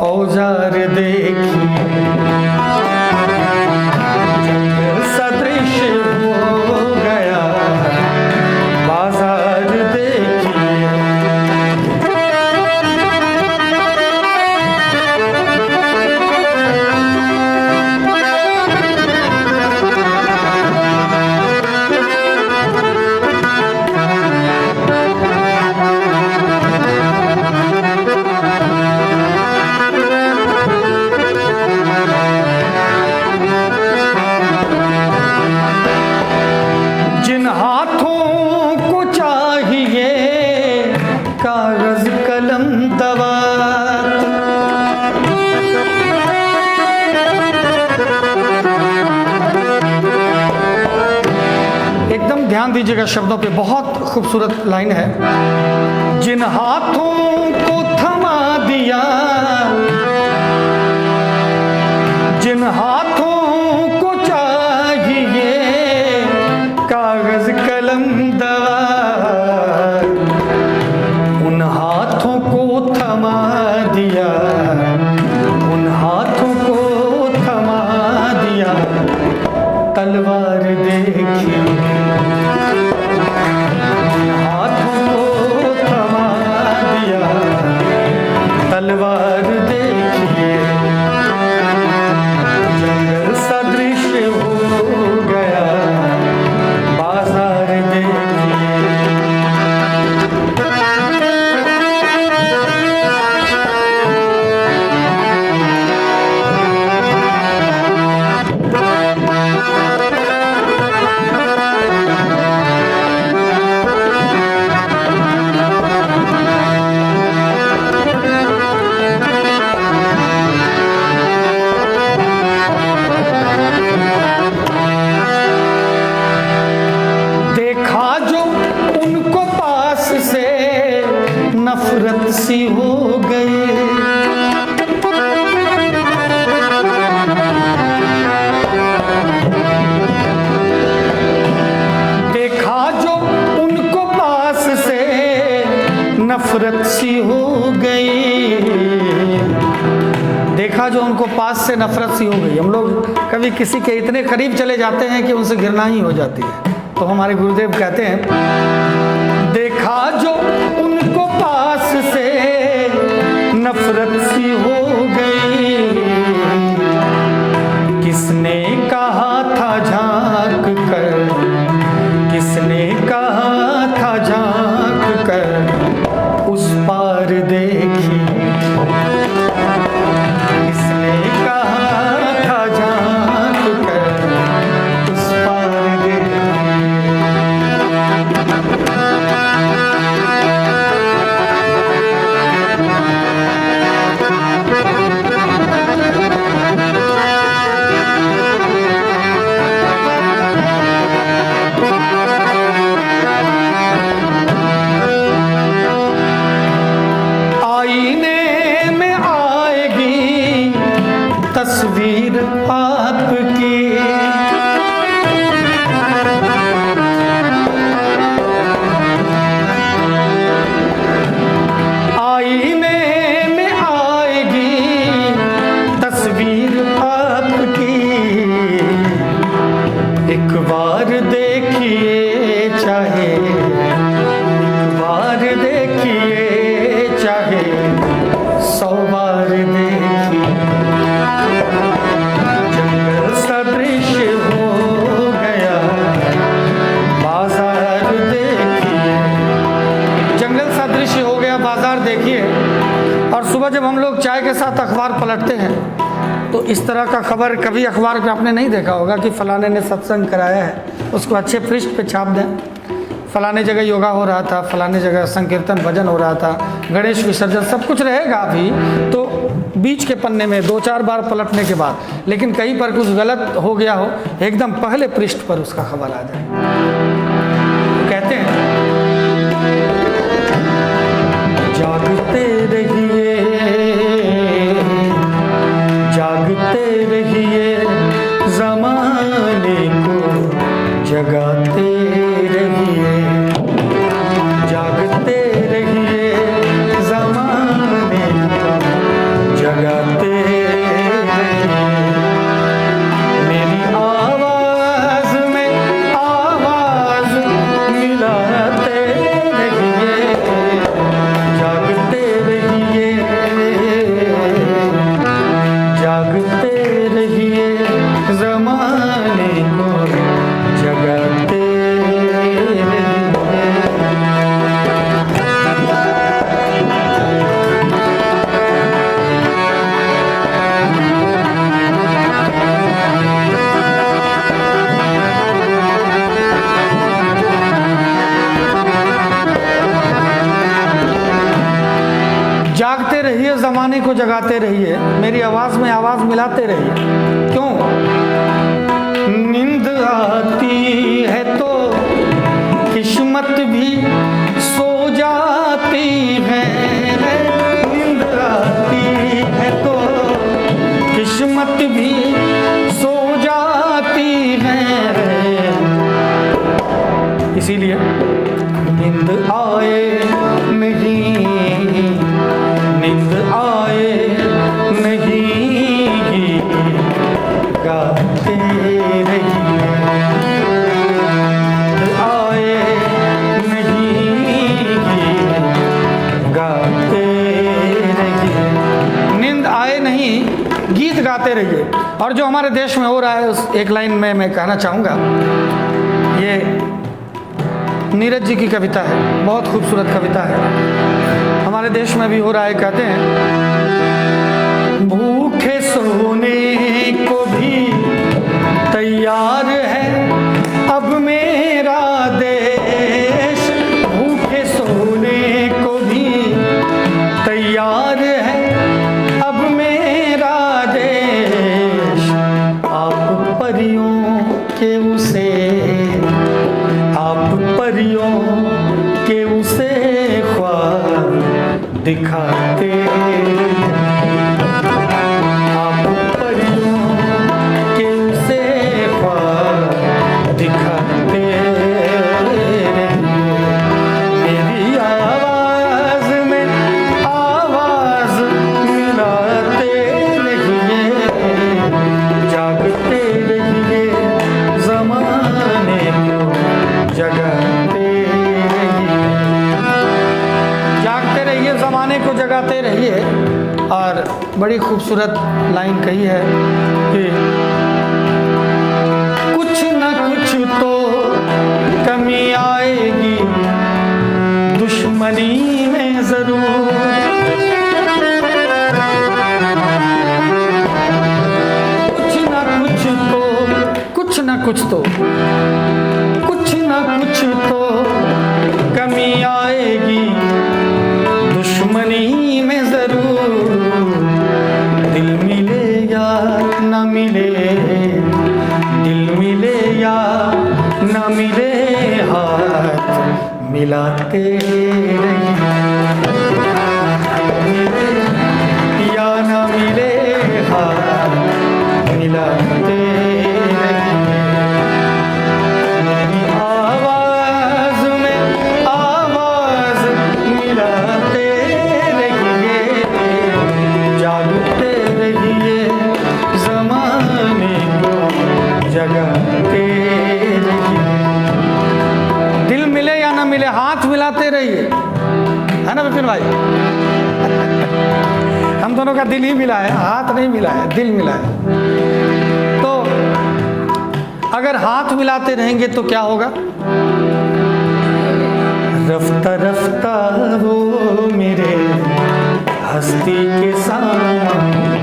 [SPEAKER 2] औजार देखिए, जंगल सदृश हो गया बाजार देखिए। जिन हाथों को चाहिए कागज कलम दवा, एकदम ध्यान दीजिएगा शब्दों पे, बहुत खूबसूरत लाइन है। जिन हाथों को थमा दिया, जिन हाथों को चाहिए कागज कलम दवा, उन हाथों को थमा दिया, उन हाथों को थमा दिया तलवार देखिए, उन हाथों को थमा दिया तलवार देखिए, जंगल सदृश हो गया बाजार देखिए। नफरत सी हो गई, देखा जो उनको पास से नफरत सी हो गई। देखा जो उनको पास से नफरत सी हो गई। हम लोग कभी किसी के इतने करीब चले जाते हैं कि उनसे घृणा ही हो जाती है। तो हमारे गुरुदेव कहते हैं, देखा जो उनको पास से नफरत सी हो गई। किसने कहा था झांक कर, किसने कहा था झांक कर उस पार देखी। किसने कहा था झांक कर उस पार देखी। तस्वीर आपकी आईने में आएगी, तस्वीर आपकी। एक बार देखिए चाहे, एक बार देखिए चाहे 100 बार देखिए। जंगल सदृश हो गया बाजार देखिए। जंगल सदृश हो गया बाजार देखिए। और सुबह जब हम लोग चाय के साथ अखबार पलटते हैं तो इस तरह का खबर कभी अखबार पे आपने नहीं देखा होगा कि फलाने ने सत्संग कराया है, उसको अच्छे पृष्ठ पे छाप दें। फलाने जगह योगा हो रहा था, फलाने जगह संकीर्तन भजन हो रहा था, गणेश विसर्जन, सब कुछ रहेगा अभी तो बीच के पन्ने में 2-4 बार पलटने के बाद। लेकिन कहीं पर कुछ गलत हो गया हो, एकदम पहले पृष्ठ पर उसका खबर आ जाए। कहते हैं, जागते रहिए, जागते रहिए, ज़माने को जगाते रहिए। जागते रहिए, ज़माने को जगाते रहिए। मेरी आवाज़ में आवाज़ मिलाते रहिए। जागते रहिए, जागते रहिए, ज़माने को जगाते रहिए। जागते रहिए, ज़माने को जगाते रहिए, मेरी आवाज़ में आवाज़ मिलाते रहिए। क्यों? नींद आती है तो किस्मत भी सो जाती है। नींद आती है तो किस्मत भी सो जाती है। इसीलिए नींद आए नहीं, नींद आए नहीं, गाते रहिए। आए नहीं, गाते रहिए। नींद आए नहीं, गीत गाते रहिए। और जो हमारे देश में हो रहा है उस एक लाइन में मैं कहना चाहूँगा, ये नीरज जी की कविता है, बहुत खूबसूरत कविता है। हमारे देश में भी हो रहा है। कहते हैं, भूखे सोने को भी तैयार है अब मेरा देश। भूखे सोने को भी तैयार है अब मेरा देश। आप परियों के उसे, आप परियों के उसे ख्वाब दिखाते। आप परियों के उसे ख्वाब दिखाते। मेरी आवाज़ देखिए, और बड़ी खूबसूरत लाइन कही है कि कुछ न कुछ तो कमी आएगी दुश्मनी में जरूर, कुछ न कुछ तो कमी आएगी दुश्मनी में जरूर, दिल मिले या न मिले, दिल मिले या न मिले, हाथ मिलाते रहिए, या न मिले, हाथ मिलाते रहिए, आवाज में आवाज मिलाते रहिए, जागते रहिए, ज़माने को जगाते रहिए, दिल मिले या ना मिले हाथ मिलाते रहिए, है ना विपिन भाई? हम दोनों का दिल ही मिला है, हाथ नहीं मिला है, दिल मिला है। तो अगर हाथ मिलाते रहेंगे तो क्या होगा? रफ्ता रफ्ता वो मेरे हस्ती के सामने,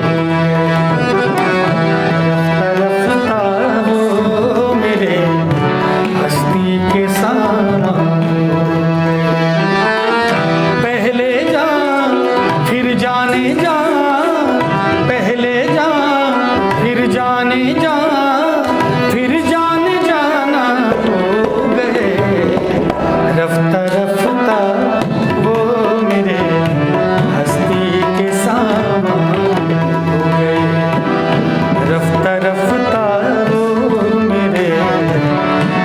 [SPEAKER 2] रफ्ता रफ्ता वो मेरे हस्ती के सामने, पहले जा फिर जाने जा, पहले जा फिर जाने जा, फिर जाने जाना हो गए, रफ्ता रफ्ता वो मेरे हस्ती के सामने हो गए, रफ्ता रफ्ता वो मेरे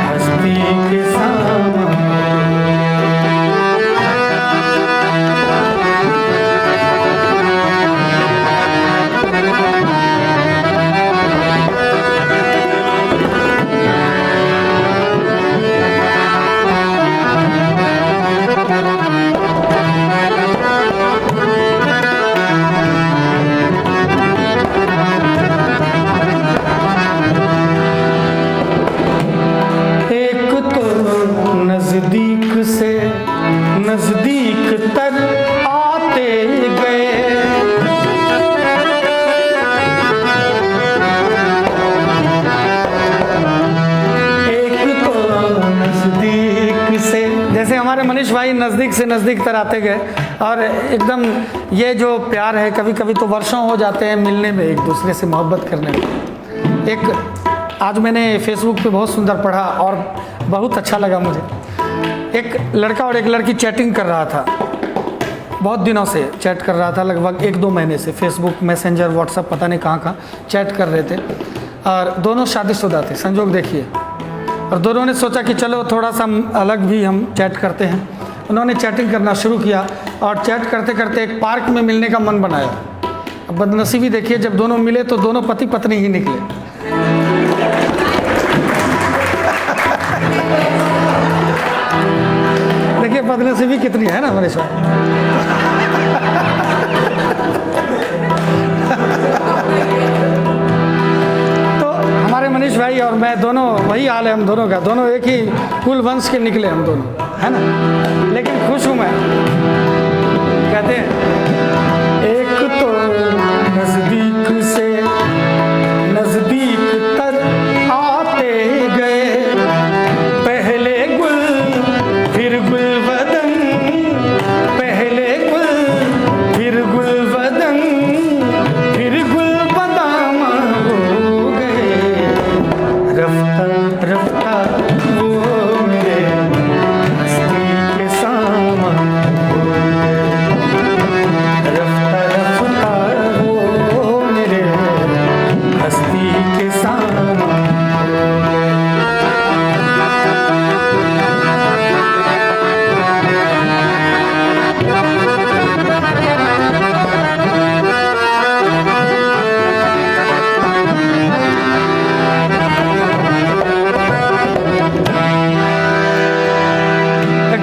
[SPEAKER 2] हस्ती के सामने। एक तो नजदीक से नजदीक तर आते गए, एक तो नजदीक से, जैसे हमारे मनीष भाई नज़दीक से नज़दीक तर आते गए, और एकदम ये जो प्यार है, कभी कभी तो वर्षों हो जाते हैं मिलने में, एक दूसरे से मोहब्बत करने में। एक आज मैंने फेसबुक पे बहुत सुंदर पढ़ा और बहुत अच्छा लगा मुझे। एक लड़का और एक लड़की चैटिंग कर रहा था, बहुत दिनों से चैट कर रहा था, लगभग 1-2 महीने से फेसबुक, मैसेंजर, व्हाट्सएप, पता नहीं कहाँ कहाँ चैट कर रहे थे, और दोनों शादीशुदा थे, संजोग देखिए। और दोनों ने सोचा कि चलो थोड़ा सा अलग भी हम चैट करते हैं। उन्होंने चैटिंग करना शुरू किया और चैट करते करते एक पार्क में मिलने का मन बनाया। अब बदनसीबी देखिए, जब दोनों मिले तो दोनों पति पत्नी ही निकले। देखिए बदनसीबी कितनी है ना मनीष भाई। तो हमारे मनीष भाई और मैं दोनों वही हाल है हम दोनों का, दोनों एक ही कुल वंश के निकले हम दोनों, है ना। लेकिन खुश हूँ मैं। कहते हैं एक तो नजदीक से नजदीक तर आते गए, पहले गुल फिर गुलबदन, पहले गुल फिर गुलबदन, फिर गुलबदामा हो गए, रफ्ता रफ्ता वो मेरे हस्ती के सामा हो गए।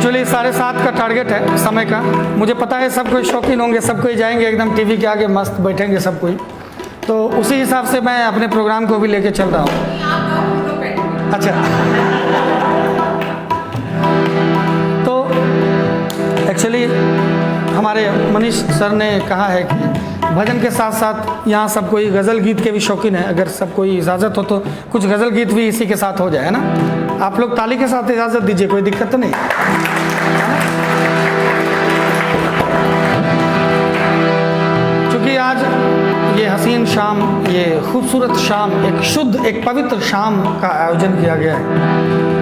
[SPEAKER 2] एक्चुअली 7:30 का टारगेट है समय का। मुझे पता है सब कोई शौकीन होंगे, सब कोई जाएंगे एकदम टीवी के आगे मस्त बैठेंगे सब कोई, तो उसी हिसाब से मैं अपने प्रोग्राम को भी लेके चल रहा हूँ। अच्छा तो एक्चुअली हमारे मनीष सर ने कहा है कि भजन के साथ साथ यहाँ सब कोई गज़ल गीत के भी शौकीन है। अगर सब कोई इजाज़त हो तो कुछ गज़ल गीत भी इसी के साथ हो जाए, है ना। आप लोग ताली के साथ इजाज़त दीजिए, कोई दिक्कत तो नहीं। क्योंकि आज ये हसीन शाम, ये खूबसूरत शाम, एक शुद्ध एक पवित्र शाम का आयोजन किया गया है।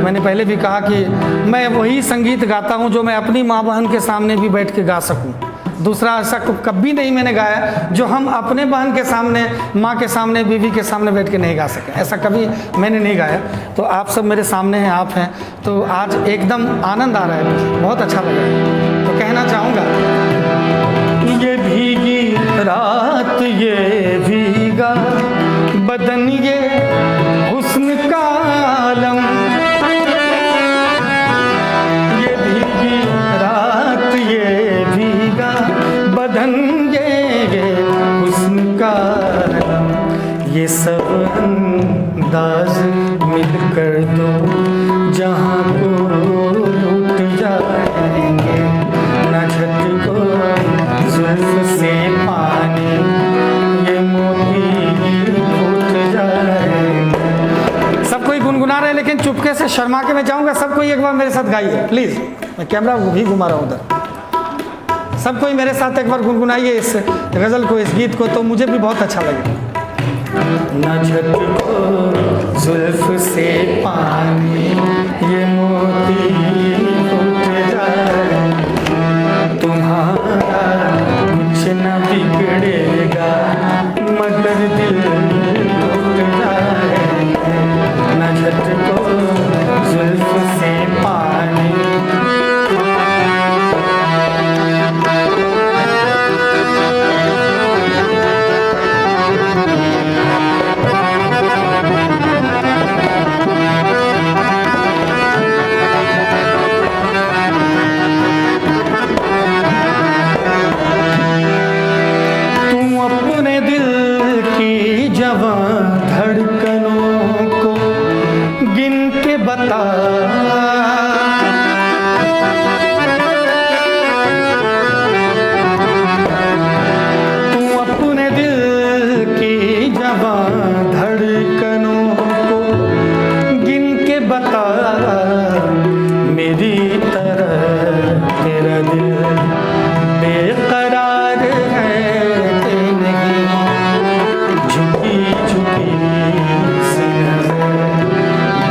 [SPEAKER 2] मैंने पहले भी कहा कि मैं वही संगीत गाता हूँ जो मैं अपनी माँ बहन के सामने भी बैठ के गा सकूँ। दूसरा ऐसा कभी नहीं मैंने गाया जो हम अपने बहन के सामने, माँ के सामने, बीवी के सामने बैठ के नहीं गा सकें, ऐसा कभी मैंने नहीं गाया। तो आप सब मेरे सामने हैं, आप हैं, तो आज एकदम आनंद आ रहा है, बहुत अच्छा लग रहा है। तो कहना चाहूँगा, ये भीगी रात, ये भीगा बदन, ये हुस्न का आलम, ये भीगी रात, ये भीगा बदन, ये हुस्न का आलम, ये सब अंदाज मिलकर दो जहाँ को लूट जाएंगे, न झटको जुल्फ से पानी, ये मोती फूट जाएंगे। सब कोई गुनगुना रहे हैं लेकिन चुपके से शर्मा के मैं चाहूँगा सब कोई एक बार मेरे साथ गाइए प्लीज़। मैं कैमरा भी घुमा रहा हूँ उधर, सब कोई मेरे साथ एक बार गुनगुनाइए इस गज़ल को, इस गीत को, तो मुझे भी बहुत अच्छा लगे। न झटको जुल्फ से पानी, ये मोती फूट जाए, तुम्हारा कुछ न बिगड़ेगा मगर दिल टूट जाए, न झटको जुल्फ से पानी। धड़कनों को गिन के बता, तू अपने दिल की जवां धड़कनों को गिन के बता, मेरी तरह तेरा दिल बेकरार है कि नहीं, झुकी झुकी सी नज़र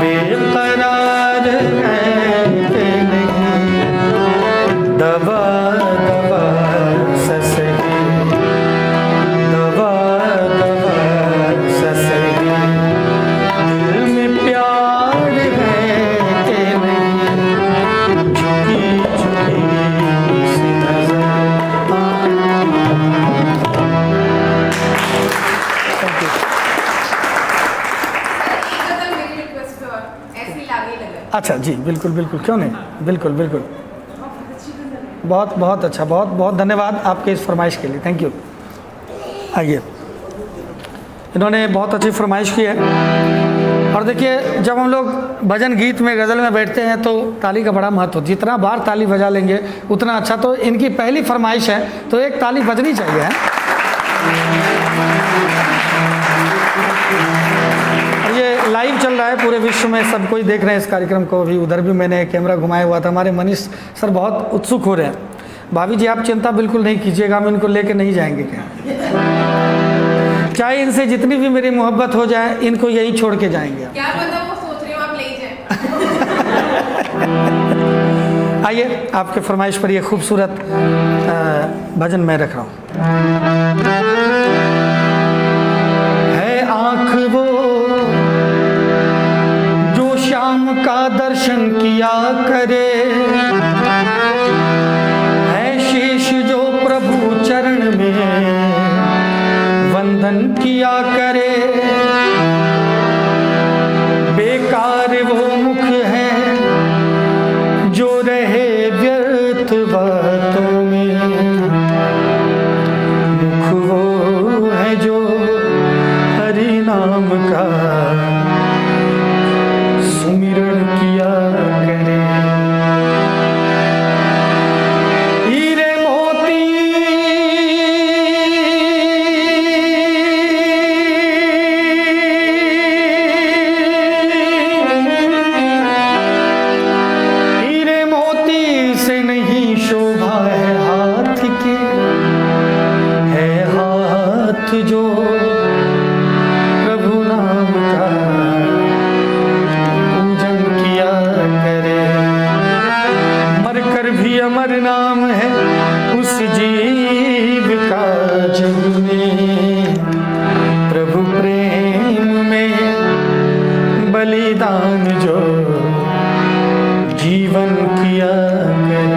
[SPEAKER 2] बेकरार है कि नहीं, दबा दबा ससरी, दबा दबा ससरी, दिल में प्यार है कि नहीं, झुकी झुकी सी नज़र। अच्छा जी, बिल्कुल बिल्कुल, क्यों नहीं, बिल्कुल बिल्कुल, बहुत बहुत अच्छा, बहुत बहुत धन्यवाद आपके इस फरमाइश के लिए, थैंक यू। आइए, इन्होंने बहुत अच्छी फरमाइश की है। और देखिए, जब हम लोग भजन गीत में, गज़ल में बैठते हैं तो ताली का बड़ा महत्व, जितना बार ताली बजा लेंगे उतना अच्छा। तो इनकी पहली फरमाइश है तो एक ताली बजनी चाहिए, है। ये लाइव चल रहा है पूरे विश्व में, सब कोई देख रहे हैं इस कार्यक्रम को भी। उधर भी मैंने कैमरा घुमाया हुआ था। हमारे मनीष सर बहुत उत्सुक हो रहे हैं। भाभी जी आप चिंता बिल्कुल नहीं कीजिएगा, हम इनको लेके नहीं जाएंगे क्या, चाहे इनसे जितनी भी मेरी मोहब्बत हो जाए, इनको यहीं छोड़ के जाएंगे।
[SPEAKER 4] क्या पता वो सोच रहे हो आप ले जाए।
[SPEAKER 2] आइए, आपके फरमाइश पर ये खूबसूरत भजन मैं रख रहा हूँ। है आँख वो जो शाम का दर्शन किया करे, है शीश जो प्रभु चरण में वंदन किया करे, बेकार वो मुख है जो रहे शोभा है हाथ की, है हाथ जो प्रभु नाम का पूजन किया करे। मरकर भी अमर नाम है उस जीव का जग में, प्रभु प्रेम में बलिदान जो जीवन किया करे।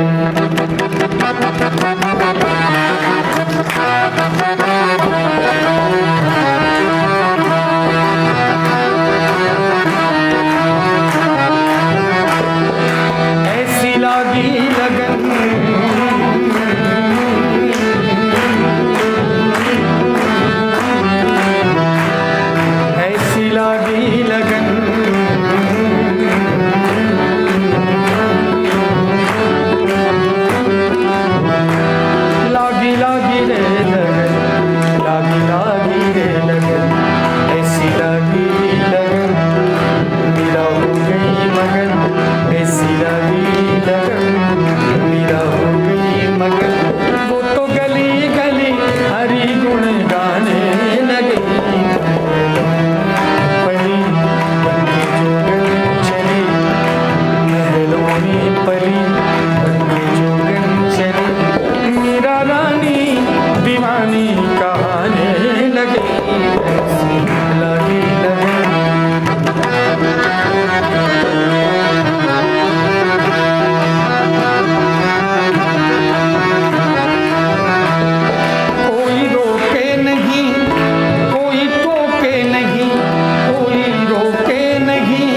[SPEAKER 2] ऐसी लागी लगन, ऐसी लागी लगन, लागी लागी रे लगन, लागी लागी रे लगन, ऐसी लागी लगन, मेरा हो गई मगन, ऐसी लागी लगन, मेरा हो गई मगन। वो तो गली गली हरि गुण गाने लगे, परी बन के जोगन चली, महलों में परी बन के जोगन चली, मीरा रानी दीवानी कहाने लगे, ऐसी लागी लगन। कोई रोके नहीं, कोई टोके नहीं, कोई रोके नहीं,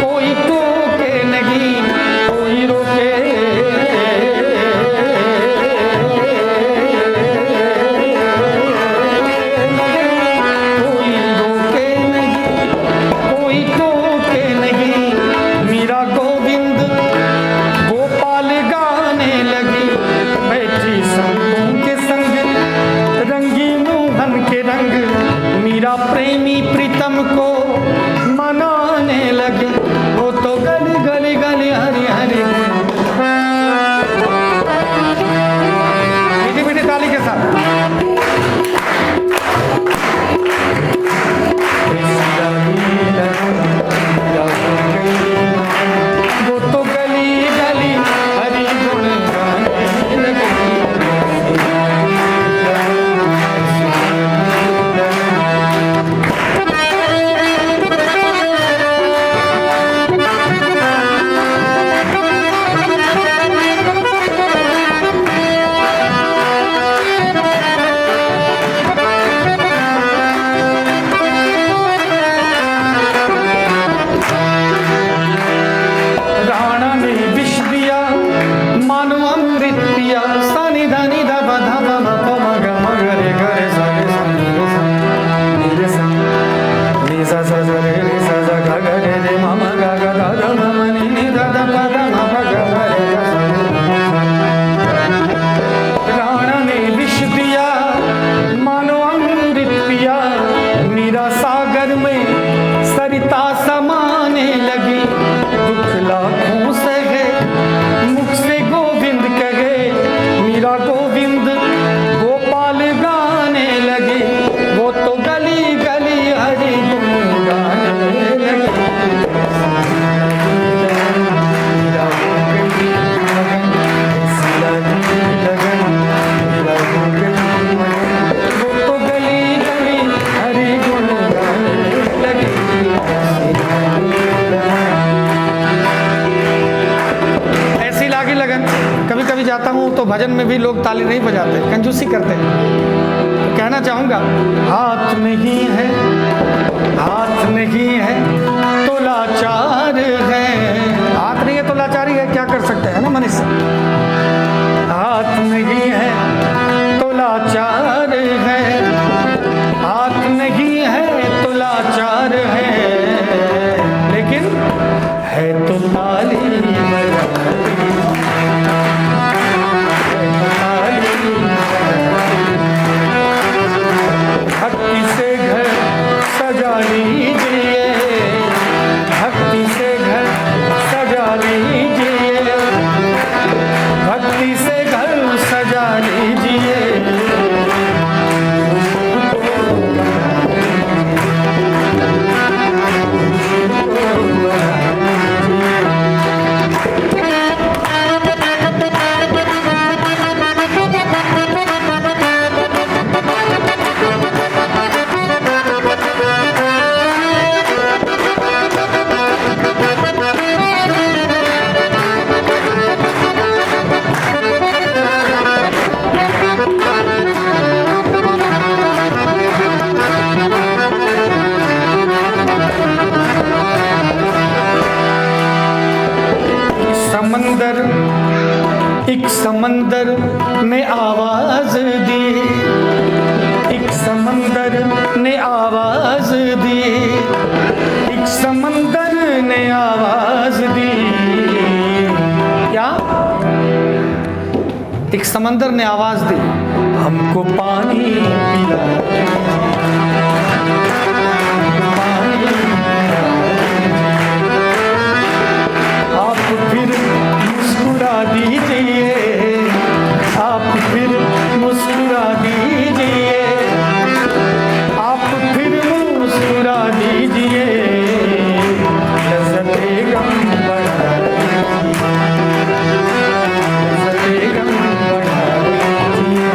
[SPEAKER 2] कोई टोके नहीं, कोई रोके कोई रोके नहीं, कोई टोके नहीं। मीरा गोविंद गोपाल गाने लगी, बैठी संतों के संग रंगी मोहन के रंग, मीरा प्रेमी प्रीतम को मनाने लगी। वो तो गली गली गली हरी हरी, मीठी मीठी ताली के साथ। वो तो गली गली हरी गुण गाने लगी। राणा ने विष दिया मानो अमृत पिया, सानी धानी धाबा धाबा मप मग मगरे गरे सरे सरे रे सा रे सा सा रे रे सा सा गा गा रे रे मामा गा गा दा दा मामा नी नी दा दा पा दा मा पा गा गा रे गा सा। राणा ने विष दिया मानो अमृत पिया, मीरा सागर में सरिता समाने लगी। दुख लाखों सहे मुख से गोविंद कहे, मीरा गोविंद गोपाल गाने लगे। वो तो गली गली हरि गुण गाने लगे, मीरा हो गई मगन, ऐसी लागी लगन, मीरा हो गई मगन। वो तो गली गली हरि गुण गाने लगे, ऐसी लागी लगन। कभी कभी जाता हूँ तो भजन में भी लोग ताली नहीं बजाते, कंजूसी करते हैं। तो कहना चाहूँगा, हाथ नहीं है, हाथ नहीं है तो लाचार है। हाथ नहीं है तो लाचारी है, क्या कर सकते हैं ना मनीष। हाथ नहीं है तो लाचार है, हाथ नहीं है तो लाचार है, लेकिन है तो ताली बजाती, भक्ति से घर सजा लीजिए, भक्ति से घर सजा लीजिए, एक समंदर ने आवाज दी, एक समंदर ने आवाज दी, एक समंदर ने आवाज दी। क्या? एक समंदर ने आवाज दी, हमको पानी पिला, पानी आप फिर मुस्कुरा दीजिए, आप फिर मुस्कुरा दीजिए, आप फिर मुस्कुरा दीजिए, लज़्ज़ते गम बढ़ा दीजिए, लज़्ज़ते गम बढ़ा दीजिए।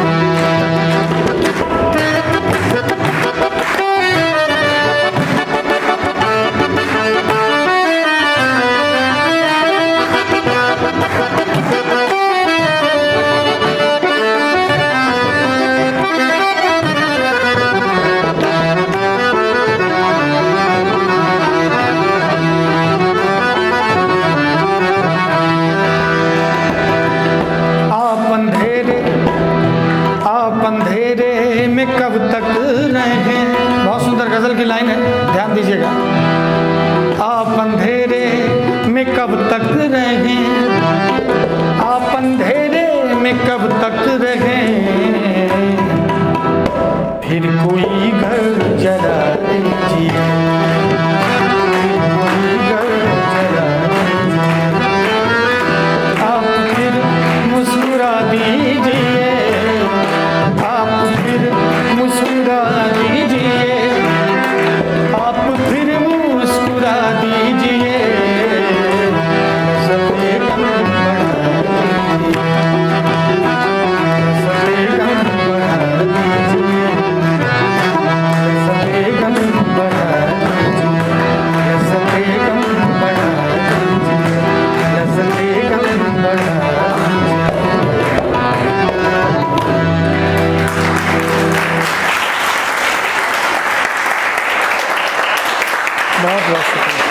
[SPEAKER 2] आप अंधेरे में कब तक रहें। बहुत सुंदर गजल की लाइन है, ध्यान दीजिएगा। आप अंधेरे में कब तक रहें, आप अंधेरे में कब तक रहें, फिर कोई घर जला दीजिए, कोई घर जला दीजिए, आप फिर मुस्कुरा दीजिए, आप फिर मुस्कुरा दीजिए, आप फिर मुस्कुरा दीजिए, लज़्ज़ते गम बढ़ा दीजिए, लज़्ज़ते गम बढ़ा दीजिए, लज़्ज़ते गम बढ़ा दीजिए, लज़्ज़ते गम बढ़ा दीजिए, लज़्ज़ते गम बढ़ा दीजिए। बहुत बहुत शुक्रिया।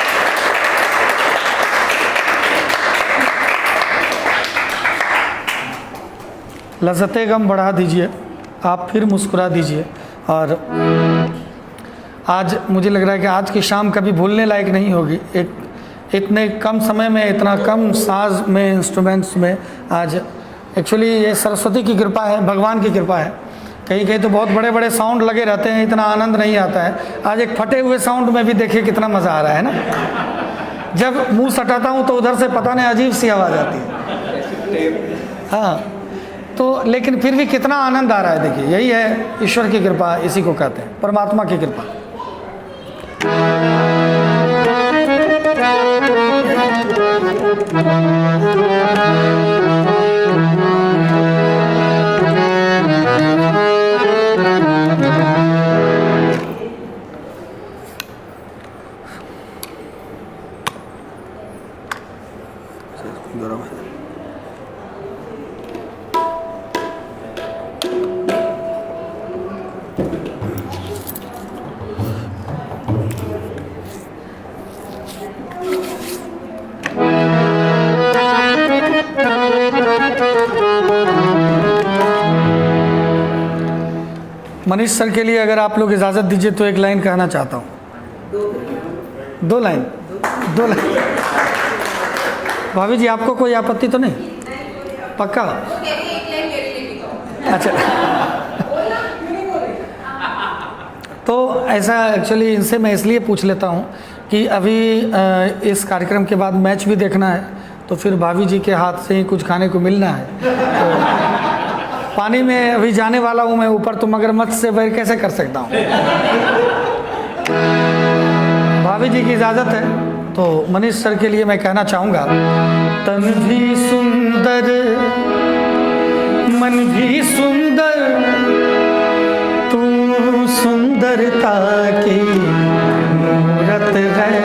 [SPEAKER 2] लज़्ज़ते गम बढ़ा दीजिए, आप फिर मुस्कुरा दीजिए। और आज मुझे लग रहा है कि आज की शाम कभी भूलने लायक नहीं होगी। एक इतने कम समय में, इतना कम साज में, इंस्ट्रूमेंट्स में, आज एक्चुअली ये सरस्वती की कृपा है, भगवान की कृपा है। कहीं कहीं तो बहुत बड़े बड़े साउंड लगे रहते हैं, इतना आनंद नहीं आता है। आज एक फटे हुए साउंड में भी देखिए कितना मज़ा आ रहा है ना। जब मुंह सटाता हूँ तो उधर से पता नहीं अजीब सी आवाज़ आती है। हाँ, तो लेकिन फिर भी कितना आनंद आ रहा है। देखिए, यही है ईश्वर की कृपा, इसी को कहते हैं परमात्मा की कृपा। मनीष सर के लिए अगर आप लोग इजाज़त दीजिए तो एक लाइन कहना चाहता हूँ। दो लाइन। भाभी जी, आपको कोई आपत्ति तो नहीं? पक्का? अच्छा। तो ऐसा एक्चुअली इनसे मैं इसलिए पूछ लेता हूँ कि अभी इस कार्यक्रम के बाद मैच भी देखना है, तो फिर भाभी जी के हाथ से ही कुछ खाने को मिलना है। तो पानी में अभी जाने वाला हूँ मैं ऊपर, तो मगरमच्छ से बैर कैसे कर सकता हूँ। भाभी जी की इजाज़त है तो मनीष सर के लिए मैं कहना चाहूँगा, तन भी सुंदर मन भी सुंदर, तू सुंदरता की मूरत है।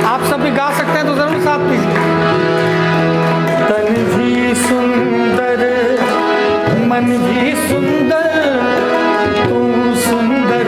[SPEAKER 2] आप सब भी गा सकते हैं तो जरूर साथ दीजिए। तन भी सुंदर मन भी सुंदर, तू सुंदर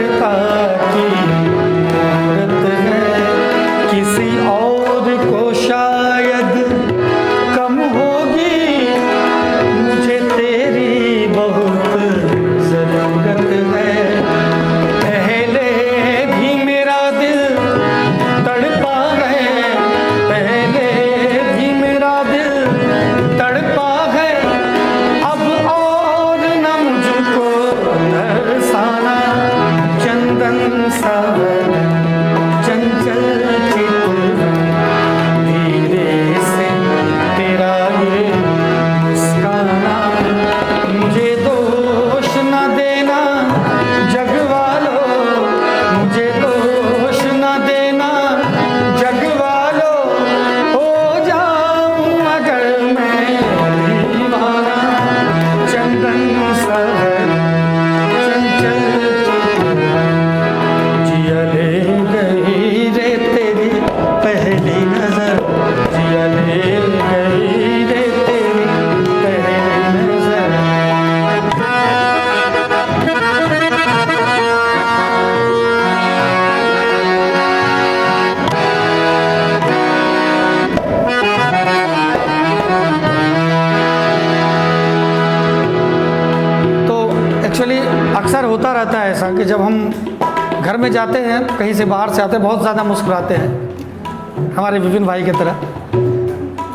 [SPEAKER 2] आता है ऐसा कि जब हम घर में जाते हैं, कहीं से बाहर से आते हैं, बहुत ज़्यादा मुस्कुराते हैं हमारे विपिन भाई की तरह।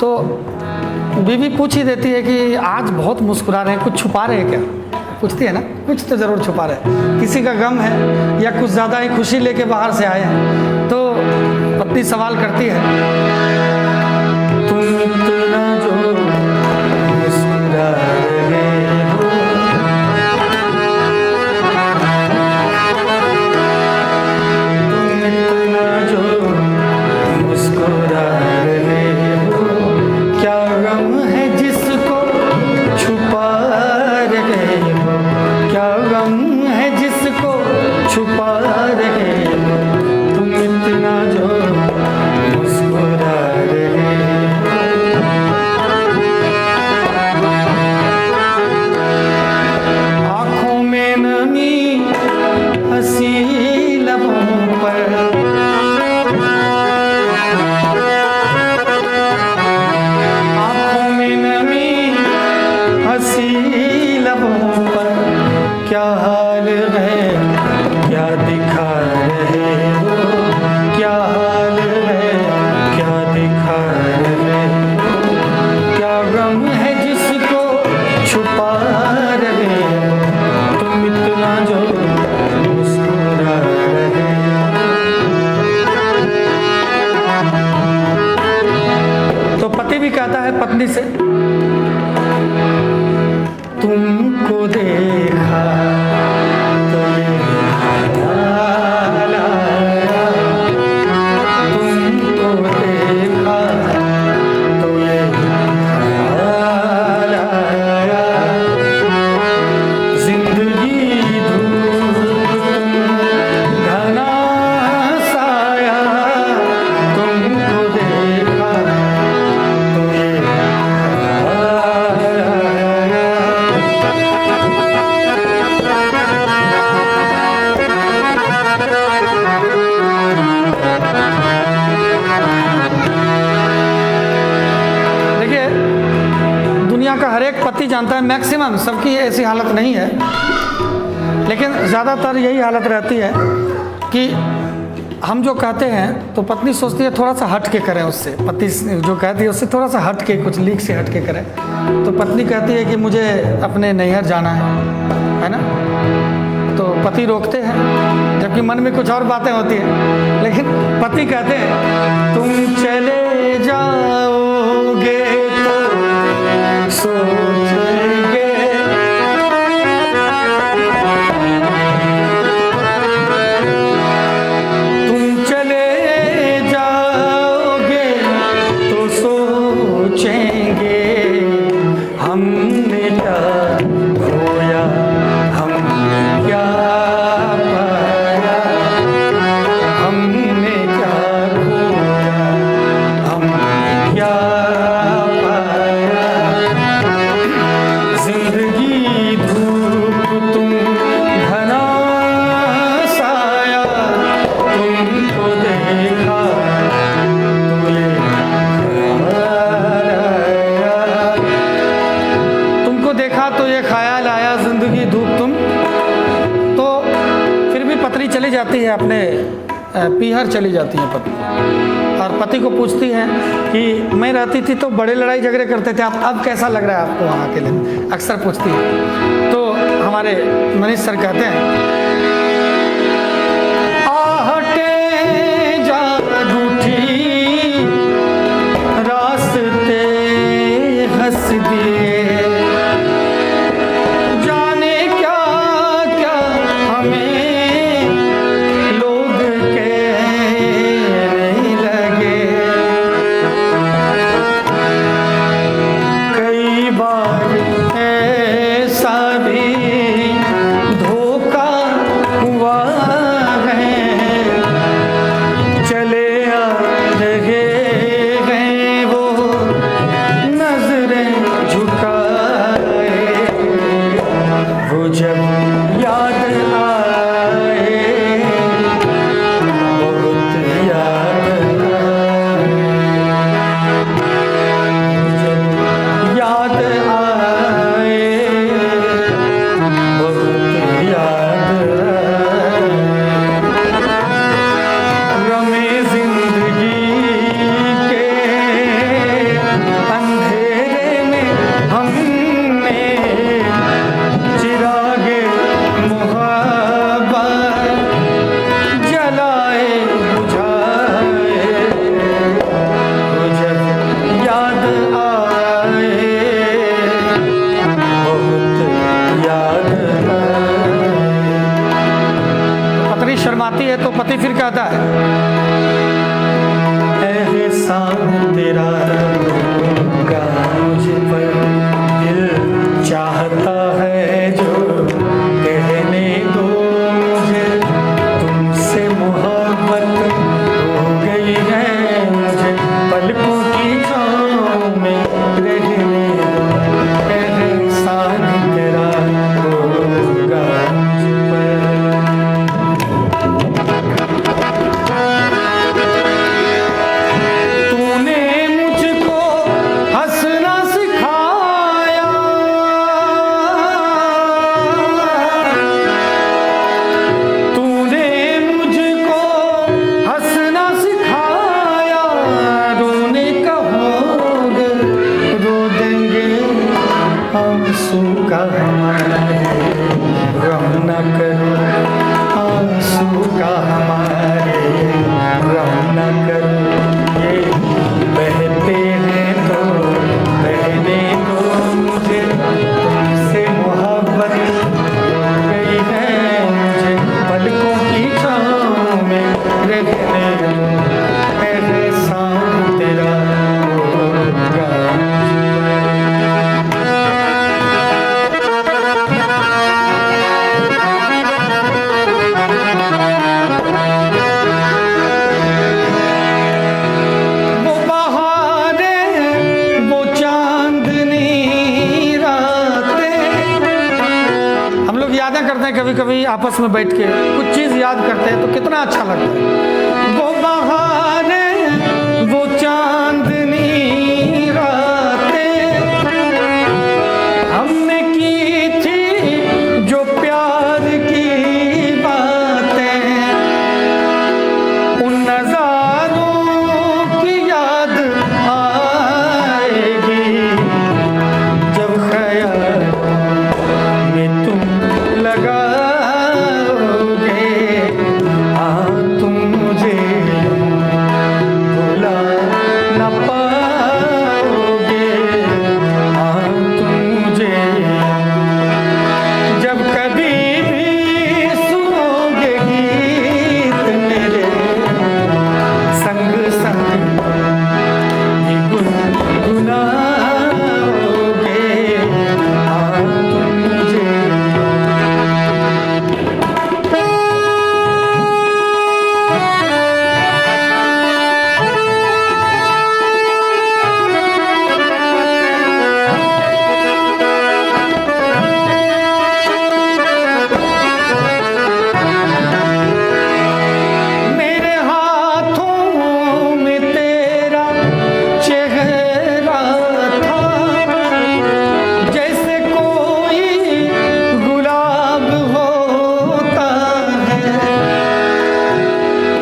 [SPEAKER 2] तो बीवी पूछ ही देती है कि आज बहुत मुस्कुरा रहे हैं, कुछ छुपा रहे हैं क्या? पूछती है ना, कुछ तो ज़रूर छुपा रहे हैं, किसी का गम है या कुछ ज़्यादा ही खुशी लेके बाहर से आए हैं। तो पत्नी सवाल करती है, तुम इतना जो मुस्कुरा रहे हो, तुम इतना जो मुस्कुरा रहे हो, क्या गम है जिसको छुपा रहे हो, क्या गम है जिसको छुपा रहे हो, तुम इतना जो मुस्कुरा रहे हो। आँखों में नमी, हंसी लबों पर, आँखों में नमी, हंसी लबों पर, क्या हाल है, क्या दिखा रहे हो, क्या हाल है, क्या दिखा रहे हो, क्या गम है जिसको छुपा रहे हो, तुम इतना जो मुस्कुरा रहे हो। तो पति भी कहता है पत्नी से, तुमको देखा तो ये ख्याल आया, तुमको देखा तो ये ख्याल आया, जिंदगी धूप घना साया, तुमको देखा तो ये ख्याल आया। देखिए, दुनिया का हर एक पति जानता है, मैक्सिमम सबकी ऐसी हालत नहीं है, लेकिन ज़्यादातर यही हालत रहती है कि हम जो कहते हैं तो पत्नी सोचती है थोड़ा सा हट के करें उससे, पति जो कहती है उससे थोड़ा सा हट के, कुछ लीक से हट के करें। तो पत्नी कहती है कि मुझे अपने नैहर जाना है ना, तो पति रोकते हैं, जबकि मन में कुछ और बातें होती हैं, लेकिन पति कहते हैं तुम चले जाओगे तो सोचेंगे, तुम चले जाओगे तो सोचेंगे, हमने क्या खोया, हम क्या पाया, हमने क्या खोया, हम क्या पाया, जिंदगी धूप तुम घना साया, तुमको देखा तो ये ख्याल आया, तुमको देखा तो ये ख्याल आया, जिंदगी धूप तुम। तो फिर भी पत्नी चली जाती है, अपने पीहर चली जाती है पत्नी, और पति को पूछती हैं कि मैं रहती थी तो बड़े लड़ाई झगड़े करते थे, आप अब कैसा लग रहा है आपको वहाँ अकेले, अक्सर पूछती है। तो हमारे मनीष सर कहते हैं, आहटे जा रूठी रास्ते हंस दिए, जाने क्या क्या हमें लोग कहने लगे, कई बार ऐसा भी धोखा स्त्री शर्माती है तो पति फिर कहता है, एहसान तेरा होगा मुझ पर, दिल चाहता है जो कहने दो मुझे, तुमसे मोहब्बत हो गई है मुझे, पलकों की छाँव में रहने दो, एहसान तेरा होगा मुझ पर। तूने मुझको हंसना सिखाया, तूने मुझको हंसना सिखाया, रोने का होगा रो देंगे आंसू का हमारे, गम न करो आंसू का हमारे, गम न करो, ये बहते हैं तो बहने दो मुझे, तुमसे मोहब्बत हो गई है मुझे, पलकों की छाँव में रहने दो, एहसान तेरा होगा। वो बहारें, वो चांदनी रातें, हम लोग यादें करते हैं कभी कभी आपस में बैठ के, कुछ चीज़ याद करते हैं तो कितना अच्छा लगता है। वो बहारें, वो चांदनी रातें, हमने की थी जो प्यार की बातें, उन नज़ारों की याद आएगी जब ख्याल में तुम लगाओगे, हाँ तुम मुझे भुला न पाओगे, हाँ तुम मुझे जब कभी भी सुनोगे गीत मेरे संग संग ही गुनगुनाओगे, हाँ तुम मुझे। मेरे हाथों में तेरा चेहरा था, जैसे कोई गुलाब होता है,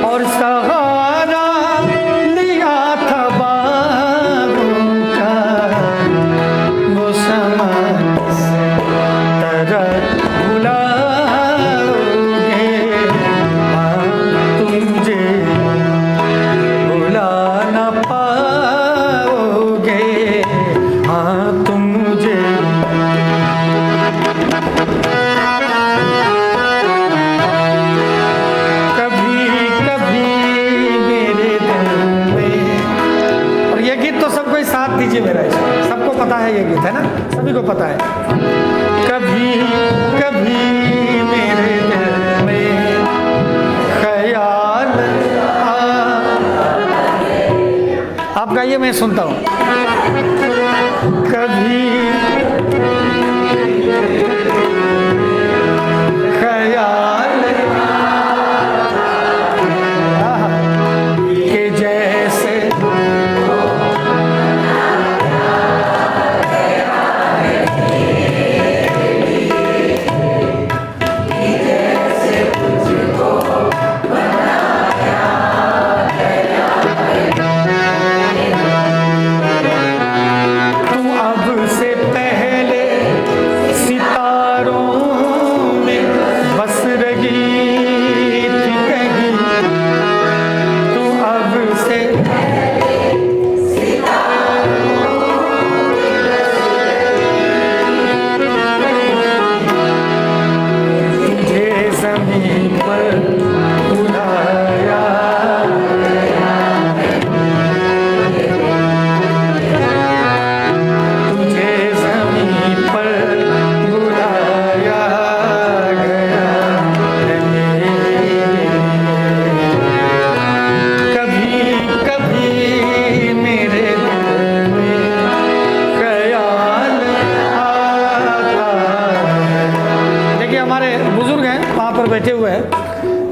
[SPEAKER 2] और सहारा लिया था बागों का, वो समा से तरह भुलाओगे, हाँ तुम मुझे भुला न पाओगे, हाँ तुम मुझे। कभी कभी मेरे दिल में, और ये गीत तो सबको ही साथ दीजिए मेरा, इसमें सबको पता है ये गीत, है ना, सभी को पता है। कभी कभी मेरे दिल में ख्याल आप गाइए, मैं सुनता हूँ। कभी ख्याल के जैसे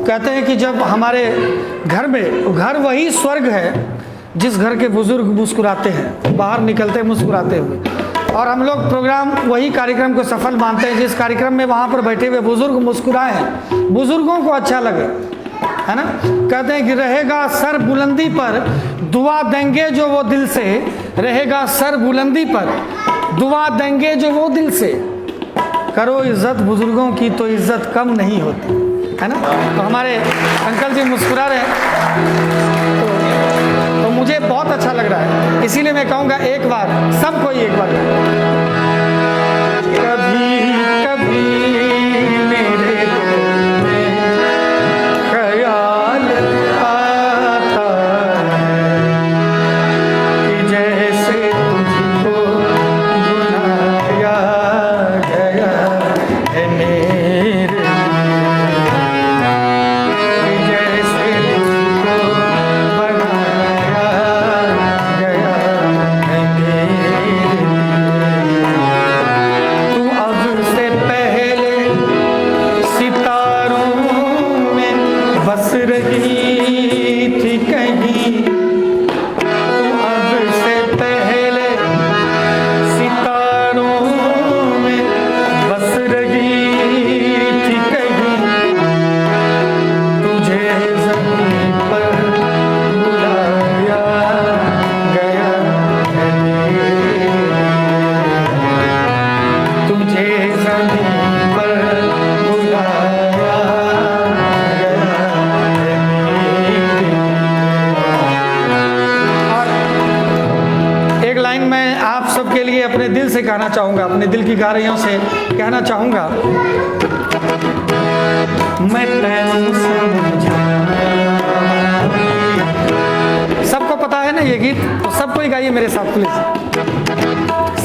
[SPEAKER 2] कहते हैं कि जब हमारे घर में, घर वही स्वर्ग है जिस घर के बुजुर्ग मुस्कुराते हैं, बाहर निकलते हैं मुस्कुराते हुए। और हम लोग प्रोग्राम वही कार्यक्रम को सफल मानते हैं जिस कार्यक्रम में वहाँ पर बैठे हुए बुजुर्ग मुस्कुराए हैं, बुजुर्गों को अच्छा लगे, है ना। कहते हैं कि रहेगा सर बुलंदी पर, दुआ देंगे जो वो दिल से, रहेगा सर बुलंदी पर, दुआ देंगे जो वो दिल से, करो इज्जत बुजुर्गों की तो इज्जत कम नहीं होती, है ना। तो हमारे अंकल जी मुस्कुरा रहे हैं, तो मुझे बहुत अच्छा लग रहा है। इसीलिए मैं कहूँगा एक बार सबको ही एक बार, कभी कभी मेरे दिल में ख्याल आता है कि जैसे तुझको बुलाया गया है मेरे, कि जैसे तुझको बनाया गया है मेरे। तू अब से पहले सितारों में बस रही थी कहीं, तू अब से पहले सितारों में बस रही थी कहीं, तुझे ज़मीन पर बुलाया गया है मेरे, तुझे ज़मीन पर बुलाया गया है मेरे। और एक लाइन मैं आप सबके लिए अपने दिल से कहना चाहूँगा, अपने दिल की गहराइयों से कहना चाहूँगा, मैं तैनू समझा। सबको पता है ना ये गीत, तो सबको ही गाइए मेरे साथ प्लीज।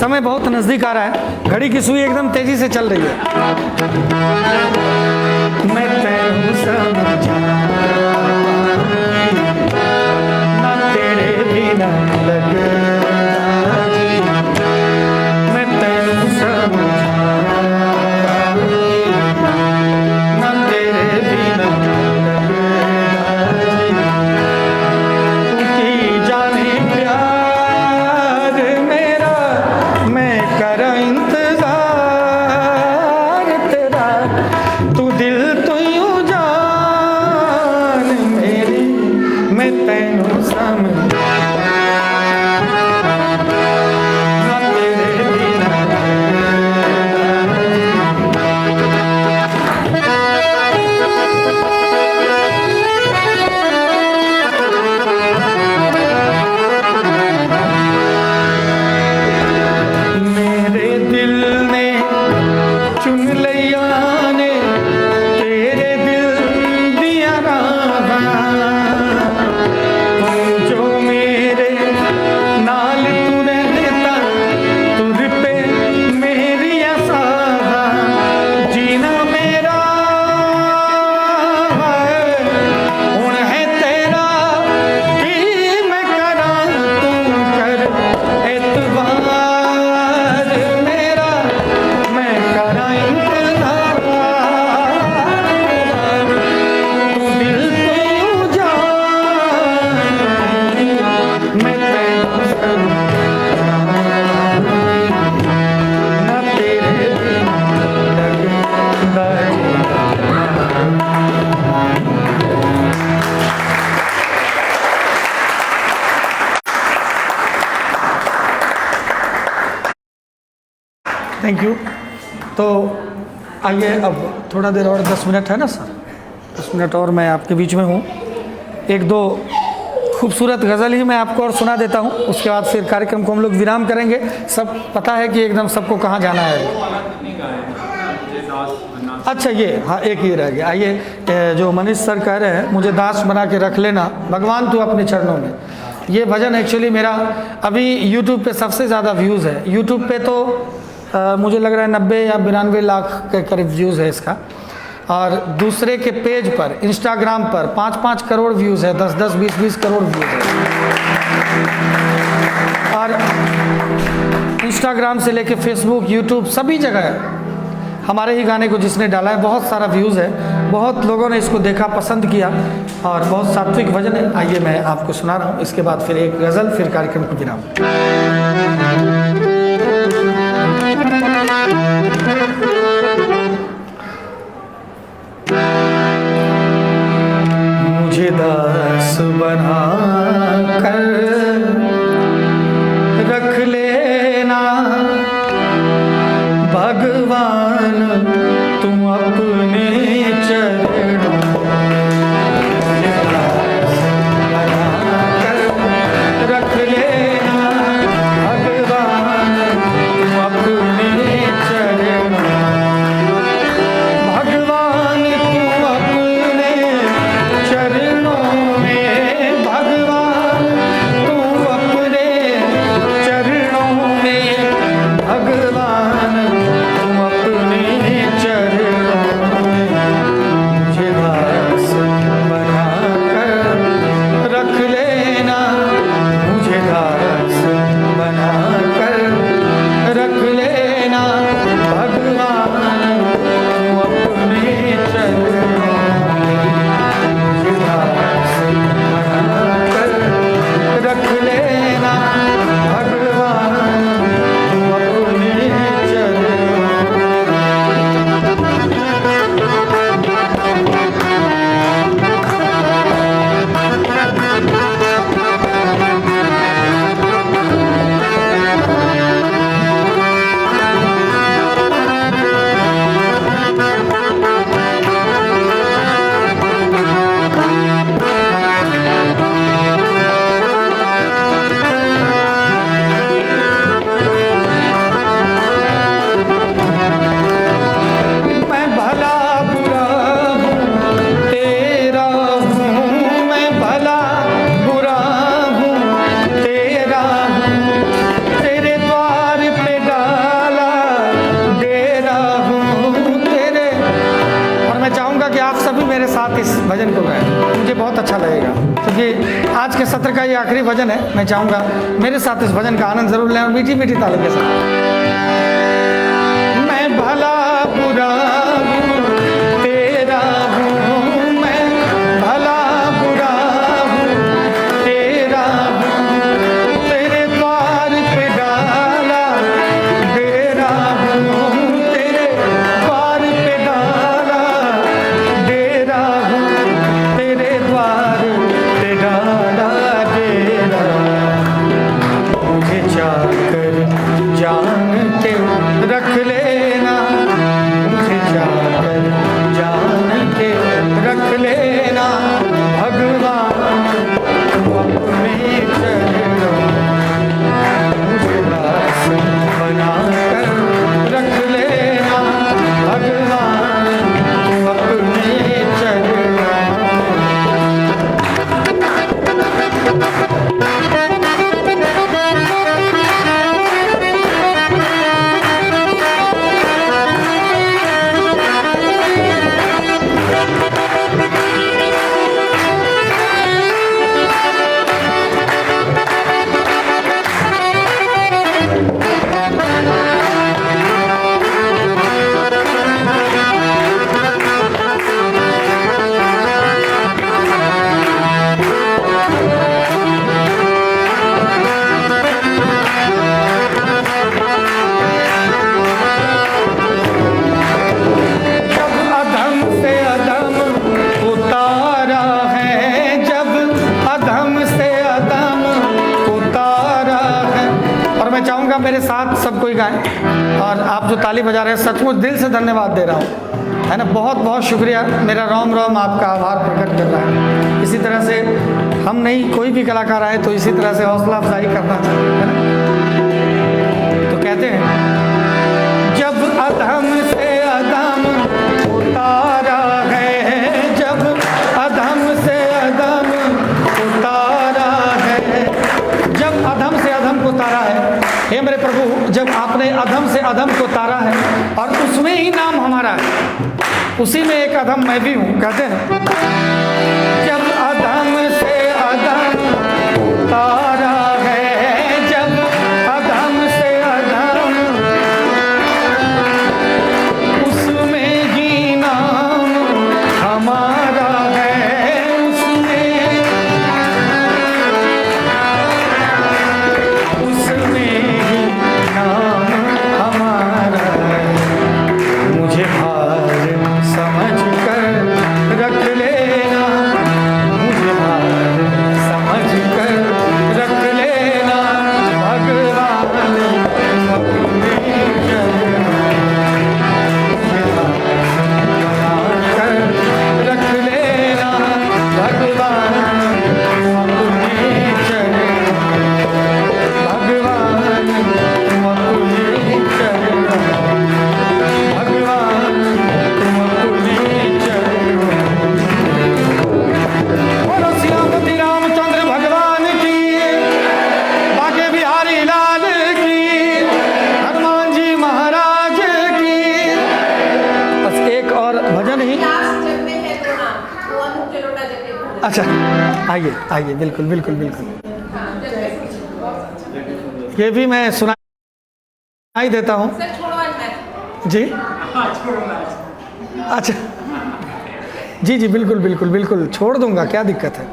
[SPEAKER 2] समय बहुत नज़दीक आ रहा है, घड़ी की सुई एकदम तेजी से चल रही है। मैं तैनू समझा ना तेरे बिना लगता जी, मैं तैनू समझा ना तेरे बिना लगता जी, तू की जाने प्यार मेरा, मैं कर इंतजार तेरा, तू दिल तू यूं जान मेरी, मैं तैनू समझा ना तेरे बिना मेरे दिल ने चुन लिया ने तेरे दिल दिया राह, तुम जो मेरे नाल तुरे देता तुर पे मेरी आसा, जीना मेरा हुण है तेरा की मैं करा, तू कर एतबार मेरा, मैं करा इंतजार तेरा, तू दिल तू जान, मैं तैनू समझा ना तेरे बिना लगता जी। Thank you. तो आइए, अब थोड़ा देर और 10 मिनट है ना सर, 10 मिनट और मैं आपके बीच में हूँ। एक दो खूबसूरत गज़ल ही मैं आपको और सुना देता हूँ, उसके बाद फिर कार्यक्रम को हम लोग विराम करेंगे। सब पता है कि एकदम सबको कहाँ जाना है। अच्छा ये, हाँ एक ही रह गया। आइए, जो मनीष सर कह रहे हैं, मुझे दास बना के रख लेना भगवान तू अपने चरणों में, ये भजन एक्चुअली मेरा अभी यूट्यूब पे सबसे ज़्यादा व्यूज़ है। यूट्यूब पे तो मुझे लग रहा है 90 या 92 लाख के करीब व्यूज़ है इसका, और दूसरे के पेज पर इंस्टाग्राम पर 5-5 करोड़ व्यूज़ है, 10-10, 20-20 करोड़ व्यूज़ है। और इंस्टाग्राम से लेके फेसबुक, यूट्यूब सभी जगह है। हमारे ही गाने को जिसने डाला है, बहुत सारा व्यूज़ है, बहुत लोगों ने इसको देखा, पसंद किया और बहुत सात्विक भजन है। आइए मैं आपको सुना रहा हूँ, इसके बाद फिर एक गज़ल, फिर कार्यक्रम को विराम। मुझे दास बना कर रख लेना भगवान, तुम अपने चरणों में दास बना कर रख लेना भगवान, तुम अपने चरणों, भगवान तुम अपने चरणों में, भगवान तुम अपने चरणों में, भगवान तुम अपने चरणों में, मुझे दास बना कर रख लेना, मुझे दास बना कर रख लेना भगवान, तुम अपने चरणों में, मुझे दास बना कर रख लेना भगवान, तुम अपने चरणों मैं भला बुरा हूँ तेरा हूँ, मैं भला बुरा हूँ तेरा हूँ, तेरे द्वार पे डाला डेरा हूँ तेरे। और मैं चाहूँगा कि आप सभी मेरे साथ इस भजन को गाएं, मुझे बहुत अच्छा लगेगा, क्योंकि आज के सत्र का ये आखिरी भजन है। मैं चाहूँगा मेरे साथ इस भजन का आनंद जरूर लें और मीठी मीठी ताली के साथ। मैं भला बुरा हूँ तेरा हूँ, मैं भला बुरा हूँ तेरा हूँ, तेरे द्वार पे डाला डेरा हूँ, तेरे द्वार पे डाला डेरा हूँ, तेरे द्वार पे डाला डेरा, मुझे चाकर जान के रख लेना, मुझे चाकर जान के रख लेना भगवान, तुम अपने चरणों, मुझे दास बना कर रख लेना भगवान, तुम अपने चरणों। जब अधम से अधम उतारा है, जब अधम से अधम उतारा है। और मैं चाहूँगा मेरे साथ सब कोई गाएं, और आप जो ताली बजा रहे हैं सचमुच दिल से धन्यवाद दे रहा हूँ, है ना, बहुत बहुत शुक्रिया, मेरा रोम रोम आपका आभार प्रकट कर रहा है। इसी तरह से हम नहीं, कोई भी कलाकार आए तो इसी तरह से हौसला अफजाई करना चाहिए, है ना। तो कहते हैं जब अधम से अधम उतारा है, जब अधम से अधम उतारा है, जब अधम से अधम को उतारा है, हे मेरे प्रभु, जब आपने अधम से अधम को उतारा है और उसमें ही नाम हमारा है, उसी में एक अधम मैं भी हूँ। कहते हैं जब अधम से अधम उतारा है, जब अधम से अधम, उस अच्छा, आइए आइए, बिल्कुल बिल्कुल बिल्कुल। ये भी मैं सुनाई देता हूँ
[SPEAKER 4] सर छोड़ो आज मैच।
[SPEAKER 2] जी। अच्छा, जी जी, बिल्कुल बिल्कुल बिल्कुल, छोड़ दूंगा, क्या दिक्कत है।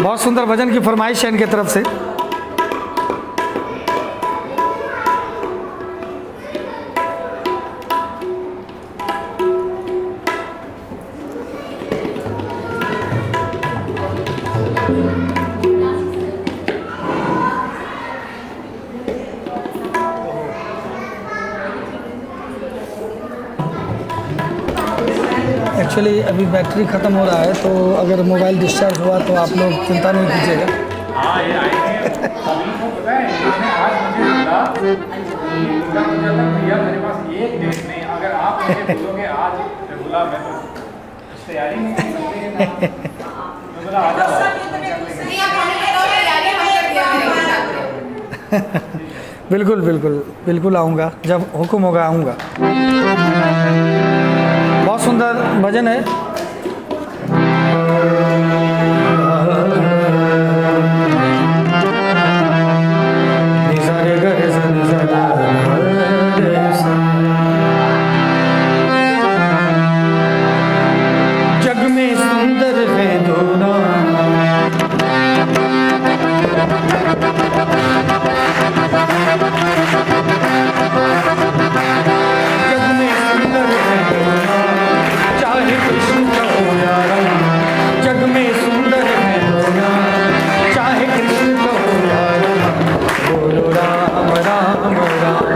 [SPEAKER 2] बहुत सुंदर भजन की फरमाइश है इनके तरफ से। एक्चुअली अभी बैटरी ख़त्म हो रहा है, तो अगर मोबाइल डिस्चार्ज हुआ तो आप लोग चिंता नहीं कीजिएगा।
[SPEAKER 1] हाँ, ये आएंगे। अभी को पता है, इन्होंने आज मुझे बोला कि इनका मुझे था भैया मेरे पास एक डेट नहीं, अगर आप मुझे बोलोगे आज, मैं बोला मैं तो कुछ तैयारी नहीं कर सकते हैं ना। मैं बोला आ जाओ।
[SPEAKER 4] नहीं आप हमें बताओ तैयारी हम कर दिया मेरे साथ।
[SPEAKER 2] बिल्कुल बिल्कुल बिल्कुल आऊँगा, जब हुक्म होगा आऊँगा। बहुत सुंदर भजन है। जग में सुंदर है दोनों, जग में सुंदर है दोनों, चाहे कृष्ण का हो या राम। जग में सुंदर है दोनों, चाहे कृष्ण का हो या राम। बोलो राम राम राम।